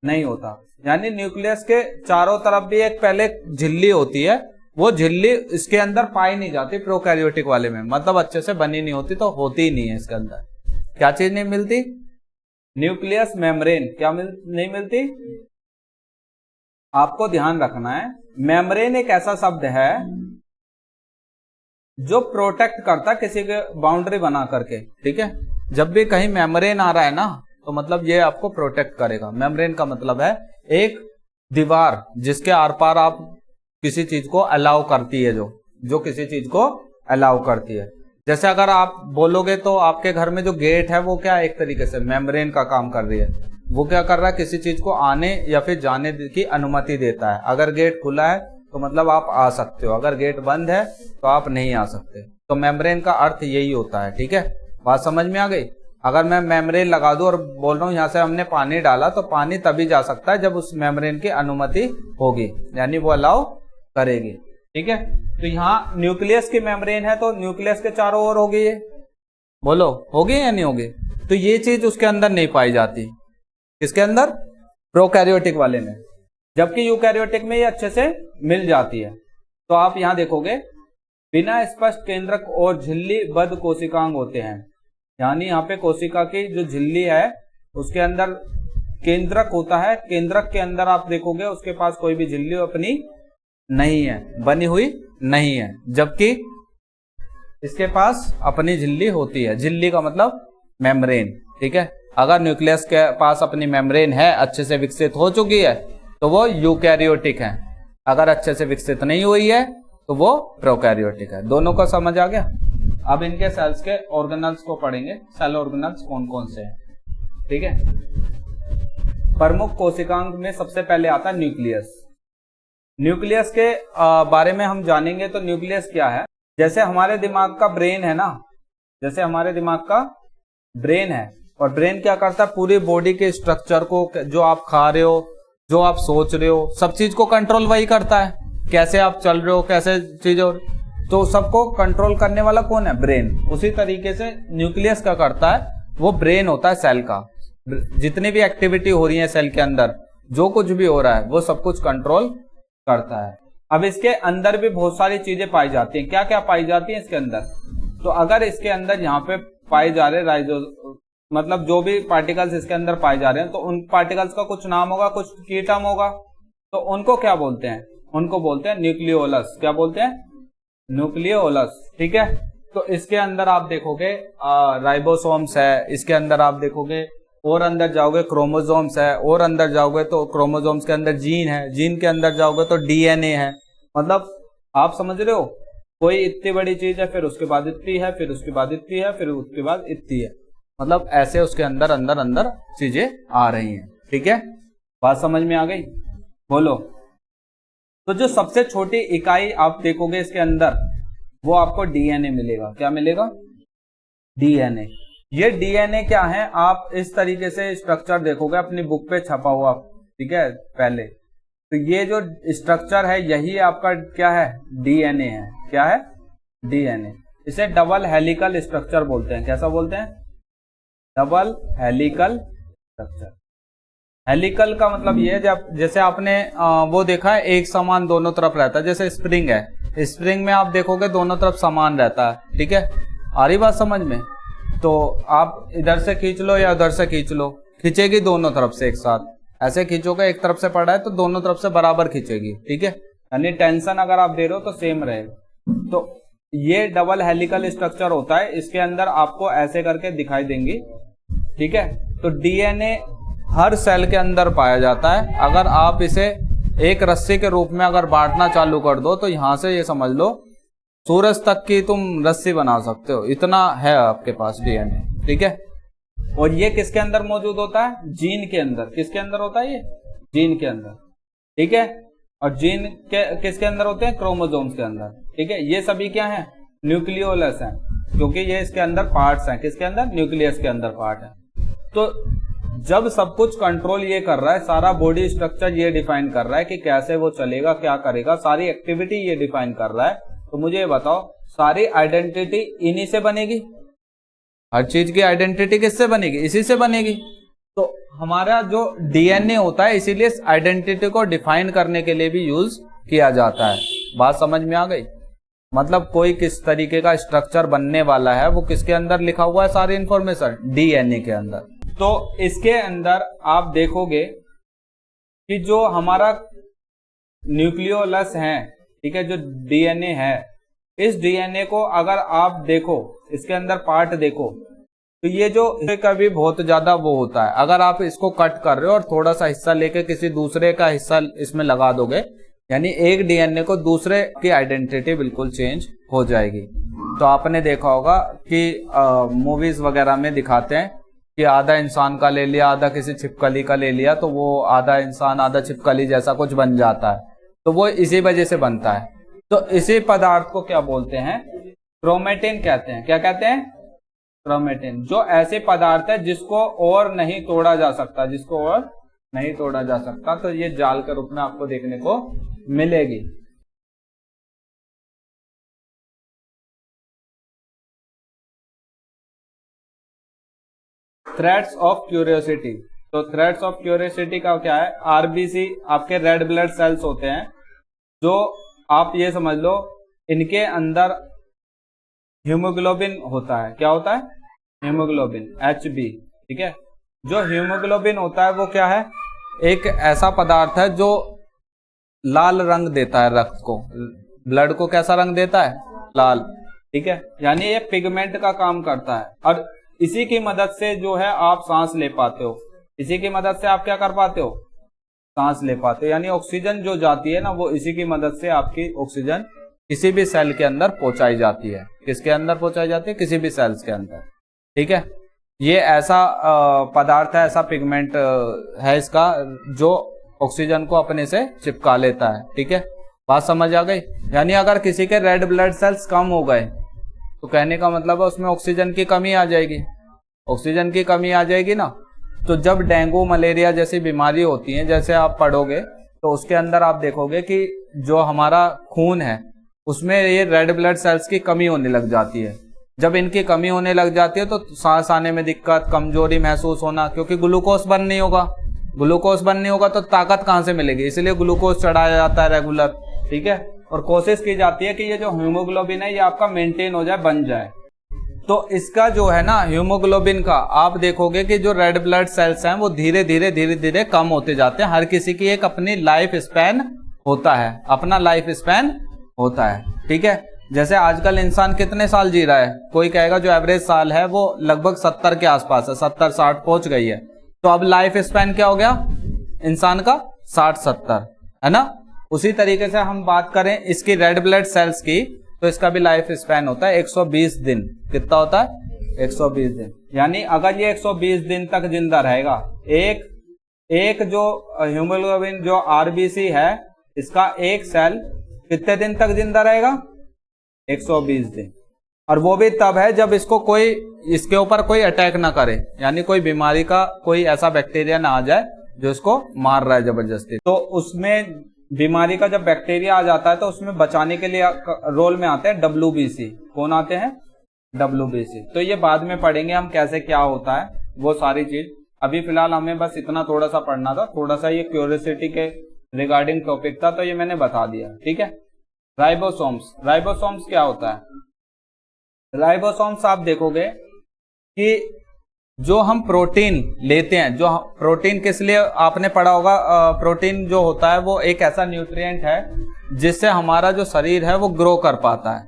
नहीं होता। यानी न्यूक्लियस के चारों तरफ भी एक पहले झिल्ली होती है, वो झिल्ली इसके अंदर पाई नहीं जाती प्रोकैरियोटिक वाले में, मतलब अच्छे से बनी नहीं होती, तो होती ही नहीं है इसके अंदर। क्या चीज नहीं मिलती? Nucleus membrane. क्या नहीं मिलती? आपको ध्यान रखना है, मेम्ब्रेन एक ऐसा शब्द है जो प्रोटेक्ट करता किसी के बाउंड्री बना करके, ठीक है। जब भी कहीं मेम्ब्रेन आ रहा है ना, तो मतलब ये आपको प्रोटेक्ट करेगा। मेम्ब्रेन का मतलब है एक दीवार जिसके आर पार आप किसी चीज को अलाउ करती है, जो किसी चीज को अलाउ करती है। जैसे अगर आप बोलोगे तो आपके घर में जो गेट है वो क्या एक तरीके से मेम्ब्रेन का काम कर रही है। वो क्या कर रहा है? किसी चीज को आने या फिर जाने की अनुमति देता है। अगर गेट खुला है तो मतलब आप आ सकते हो, अगर गेट बंद है तो आप नहीं आ सकते। तो मेम्ब्रेन का अर्थ यही होता है, ठीक है। बात समझ में आ गई? अगर मैं मेम्ब्रेन लगा दूं और बोल रहा हूं यहाँ से हमने पानी डाला, तो पानी तभी जा सकता है जब उस मेम्ब्रेन की अनुमति होगी, यानी वो अलाउ करेगी, ठीक है। तो यहाँ न्यूक्लियस की मेम्ब्रेन है, तो न्यूक्लियस के चारों ओर होगी ये, बोलो होगी या नहीं होगी? तो ये चीज उसके अंदर नहीं पाई जाती। किसके अंदर? प्रोकैरियोटिक वाले में। जबकि यूकैरियोटिक में ये अच्छे से मिल जाती है। तो आप यहाँ देखोगे बिना स्पष्ट केंद्रक और झिल्लीबद्ध कोशिकांग होते हैं। यानी यहाँ पे कोशिका की जो झिल्ली है उसके अंदर केंद्रक होता है। केंद्रक के अंदर आप देखोगे उसके पास कोई भी झिल्ली अपनी नहीं है, बनी हुई नहीं है, जबकि इसके पास अपनी झिल्ली होती है। झिल्ली का मतलब मेम्ब्रेन, ठीक है। अगर न्यूक्लियस के पास अपनी मेम्ब्रेन है, अच्छे से विकसित हो चुकी है, तो वो यूकैरियोटिक है। अगर अच्छे से विकसित नहीं हुई है तो वो प्रोकैरियोटिक है। दोनों का समझ आ गया? अब इनके सेल्स के ऑर्गेनल्स को पढ़ेंगे, सेल ऑर्गेनल्स कौन कौन से हैं, ठीक है। प्रमुख कोशिकांग में सबसे पहले आता है न्यूक्लियस। न्यूक्लियस के बारे में हम जानेंगे। तो न्यूक्लियस क्या है? जैसे हमारे दिमाग का ब्रेन है ना, जैसे हमारे दिमाग का ब्रेन है, और ब्रेन क्या करता है? पूरी बॉडी के स्ट्रक्चर को, जो आप खा रहे हो, जो आप सोच रहे हो, सब चीज को कंट्रोल वही करता है। कैसे आप चल रहे हो, कैसे चीजों, तो सबको कंट्रोल करने वाला कौन है? ब्रेन। उसी तरीके से न्यूक्लियस क्या करता है? वो ब्रेन होता है सेल का। जितनी भी एक्टिविटी हो रही है सेल के अंदर, जो कुछ भी हो रहा है वो सब कुछ कंट्रोल करता है। अब इसके अंदर भी बहुत सारी चीजें पाई जाती हैं। क्या क्या पाई जाती हैं इसके अंदर? तो अगर इसके अंदर यहाँ पे पाए जा रहे मतलब जो भी पार्टिकल्स इसके अंदर पाए जा रहे हैं, तो उन पार्टिकल्स का कुछ नाम होगा, कुछ की टर्म होगा, तो उनको क्या बोलते हैं? उनको बोलते हैं न्यूक्लियोलस। क्या बोलते हैं? न्यूक्लियोलस। ठीक है। तो इसके अंदर आप देखोगे राइबोसोम्स है, इसके अंदर आप देखोगे, और अंदर जाओगे क्रोमोसोम्स है, और अंदर जाओगे तो क्रोमोसोम्स के अंदर जीन है, जीन के अंदर जाओगे तो डीएनए है। मतलब आप समझ रहे हो, कोई इतनी बड़ी चीज है, फिर उसके बाद इतनी है, फिर उसके बाद इतनी है, फिर उसके बाद इतनी है। मतलब ऐसे उसके अंदर अंदर अंदर चीजें आ रही हैं। ठीक है, बात समझ में आ गई? बोलो। तो जो सबसे छोटी इकाई आप देखोगे इसके अंदर, वो आपको डीएनए मिलेगा। क्या मिलेगा? डीएनए। ये डीएनए क्या है? आप इस तरीके से स्ट्रक्चर देखोगे अपनी बुक पे छपा हुआ, ठीक है, पहले। तो ये जो स्ट्रक्चर है यही आपका क्या है? डीएनए है। क्या है? डीएनए। इसे डबल हेलिकल स्ट्रक्चर बोलते हैं। कैसा बोलते हैं? Double helical structure. हेलिकल का मतलब ये है, जब जैसे आपने वो देखा है, एक समान दोनों तरफ रहता है। जैसे स्प्रिंग है, स्प्रिंग में आप देखोगे दोनों तरफ समान रहता है। ठीक है, आ रही बात समझ में? तो आप इधर से खींच लो या उधर से खींच लो, खींचेगी दोनों तरफ से एक साथ। ऐसे खींचोगे, एक तरफ से पड़ा है तो दोनों तरफ से बराबर खींचेगी। ठीक है, यानी टेंशन अगर आप दे रहे हो तो सेम रहेगा। तो ये डबल हेलिकल स्ट्रक्चर होता है। इसके अंदर आपको ऐसे करके दिखाई देंगी। ठीक है, तो डीएनए हर सेल के अंदर पाया जाता है। अगर आप इसे एक रस्सी के रूप में अगर बांटना चालू कर दो, तो यहां से ये समझ लो सूरज तक की तुम रस्सी बना सकते हो, इतना है आपके पास डीएनए। ठीक है, और ये किसके अंदर मौजूद होता है? जीन के अंदर। किसके अंदर होता है ये? जीन के अंदर। ठीक है, और जीन के किसके अंदर होते हैं? क्रोमोसोम्स के अंदर। ठीक है, ये सभी क्या है? न्यूक्लियोलस हैं, क्योंकि ये इसके अंदर पार्ट्स हैं। किसके अंदर? न्यूक्लियस के अंदर पार्ट है। तो जब सब कुछ कंट्रोल ये कर रहा है, सारा बॉडी स्ट्रक्चर ये डिफाइन कर रहा है कि कैसे वो चलेगा, क्या करेगा, सारी एक्टिविटी ये डिफाइन कर रहा है, तो मुझे ये बताओ, सारी आइडेंटिटी इन्हीं से बनेगी? हर चीज की आइडेंटिटी किससे बनेगी? इसी से बनेगी। तो हमारा जो डीएनए होता है, इसीलिए इस आइडेंटिटी को डिफाइन करने के लिए भी यूज किया जाता है। बात समझ में आ गई? मतलब कोई किस तरीके का स्ट्रक्चर बनने वाला है, वो किसके अंदर लिखा हुआ है? सारी इंफॉर्मेशन डीएनए के अंदर। तो इसके अंदर आप देखोगे कि जो हमारा न्यूक्लियोलस है, ठीक है, जो डीएनए है, इस डीएनए को अगर आप देखो, इसके अंदर पार्ट देखो, तो ये जो का भी बहुत ज्यादा वो होता है। अगर आप इसको कट कर रहे हो और थोड़ा सा हिस्सा लेके किसी दूसरे का हिस्सा इसमें लगा दोगे, यानी एक डीएनए को दूसरे की आइडेंटिटी बिल्कुल चेंज हो जाएगी। तो आपने देखा होगा कि मूवीज वगैरह में दिखाते हैं कि आधा इंसान का ले लिया, आधा किसी छिपकली का ले लिया, तो वो आधा इंसान आधा छिपकली जैसा कुछ बन जाता है। तो वो इसी वजह से बनता है। तो इसी पदार्थ को क्या बोलते हैं? क्रोमेटिन कहते हैं। क्या कहते हैं? क्रोमेटिन। जो ऐसे पदार्थ है जिसको और नहीं तोड़ा जा सकता, जिसको और नहीं तोड़ा जा सकता, तो ये जाल के रूप में आपको देखने को मिलेगी। Threads of curiosity. तो थ्रेड्स ऑफ क्यूरियोसिटी का क्या है? आरबीसी, आपके रेड ब्लड सेल्स होते हैं, जो आप ये समझ लो इनके अंदर हीमोग्लोबिन होता है। क्या होता है? Haemoglobin, HB। ठीक है, जो हीमोग्लोबिन होता है वो क्या है? एक ऐसा पदार्थ है जो लाल रंग देता है रक्त को। ब्लड को कैसा रंग देता है? लाल। ठीक है, यानी ये पिगमेंट का काम करता है, और इसी की मदद से जो है आप सांस ले पाते हो। इसी की मदद से आप क्या कर पाते हो? सांस ले पाते हो। यानी ऑक्सीजन जो जाती है ना, वो इसी की मदद से आपकी ऑक्सीजन किसी भी सेल के अंदर पहुंचाई जाती है। किसके अंदर पहुंचाई जाती है? किसी भी सेल्स के अंदर। ठीक है, ये ऐसा पदार्थ है, ऐसा पिगमेंट है इसका, जो ऑक्सीजन को अपने से चिपका लेता है। ठीक है, बात समझ आ गई? यानी अगर किसी के रेड ब्लड सेल्स कम हो गए, तो कहने का मतलब है उसमें ऑक्सीजन की कमी आ जाएगी। ऑक्सीजन की कमी आ जाएगी ना, तो जब डेंगू मलेरिया जैसी बीमारी होती है, जैसे आप पढ़ोगे, तो उसके अंदर आप देखोगे कि जो हमारा खून है, उसमें ये रेड ब्लड सेल्स की कमी होने लग जाती है। जब इनकी कमी होने लग जाती है तो सांस आने में दिक्कत, कमजोरी महसूस होना, क्योंकि ग्लूकोज बर्न नहीं होगा। ग्लूकोज बर्न नहीं होगा तो ताकत कहाँ से मिलेगी, इसलिए ग्लूकोज चढ़ाया जाता है रेगुलर, ठीक है। और कोशिश की जाती है कि ये जो हीमोग्लोबिन है ये आपका मेंटेन हो जाए, बन जाए। तो इसका जो है ना हीमोग्लोबिन का, आप देखोगे कि जो रेड ब्लड सेल्स हैं वो धीरे धीरे कम होते जाते हैं। हर किसी की एक अपनी लाइफ स्पैन होता है, अपना लाइफ स्पैन होता है, ठीक है। जैसे आजकल इंसान कितने साल जी रहा है, कोई कहेगा जो एवरेज साल है वो लगभग 70 के आसपास है, 70-60 पहुंच गई है। तो अब लाइफ स्पैन क्या हो गया इंसान का, 60-70, है ना। उसी तरीके से हम बात करें इसकी रेड ब्लड सेल्स की, तो इसका भी लाइफ स्पैन होता है 120 दिन। कितना होता है, 120 दिन। यानी अगर ये 120 दिन तक जिंदा रहेगा, एक जो हीमोग्लोबिन जो आरबीसी है इसका एक सेल कितने दिन तक जिंदा रहेगा, 120 दिन। और वो भी तब है जब इसके ऊपर कोई अटैक ना करे, यानी कोई बीमारी का कोई ऐसा बैक्टीरिया ना आ जाए जो इसको मार रहा है जबरदस्ती। तो उसमें बीमारी का जब बैक्टीरिया आ जाता है तो उसमें बचाने के लिए रोल में आते हैं WBC। कौन आते हैं, WBC। तो ये बाद में पढ़ेंगे हम कैसे क्या होता है वो सारी चीज। अभी फिलहाल हमें बस इतना थोड़ा सा पढ़ना था, थोड़ा सा ये क्यूरियोसिटी के रिगार्डिंग टॉपिक था, तो ये मैंने बता दिया, ठीक है। राइबोसोम्स क्या होता है, राइबोसोम्स आप देखोगे कि जो हम प्रोटीन लेते हैं, जो प्रोटीन किस लिए आपने पढ़ा होगा, प्रोटीन जो होता है वो एक ऐसा न्यूट्रिएंट है जिससे हमारा जो शरीर है वो ग्रो कर पाता है,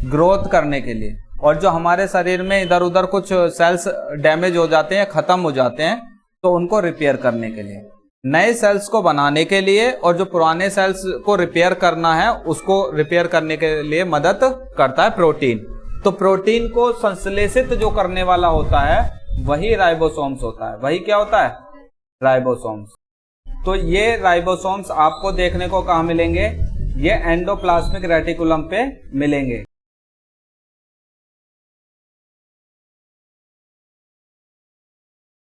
ग्रोथ करने के लिए। और जो हमारे शरीर में इधर उधर कुछ सेल्स डैमेज हो जाते हैं, खत्म हो जाते हैं, तो उनको रिपेयर करने के लिए, नए सेल्स को बनाने के लिए, और जो पुराने सेल्स को रिपेयर करना है उसको रिपेयर करने के लिए मदद करता है प्रोटीन। तो प्रोटीन को संश्लेषित जो करने वाला होता है वही राइबोसोम्स होता है। वही क्या होता है, राइबोसोम्स। तो ये राइबोसोम्स आपको देखने को कहाँ मिलेंगे, ये एंडोप्लाज्मिक रेटिकुलम पे मिलेंगे।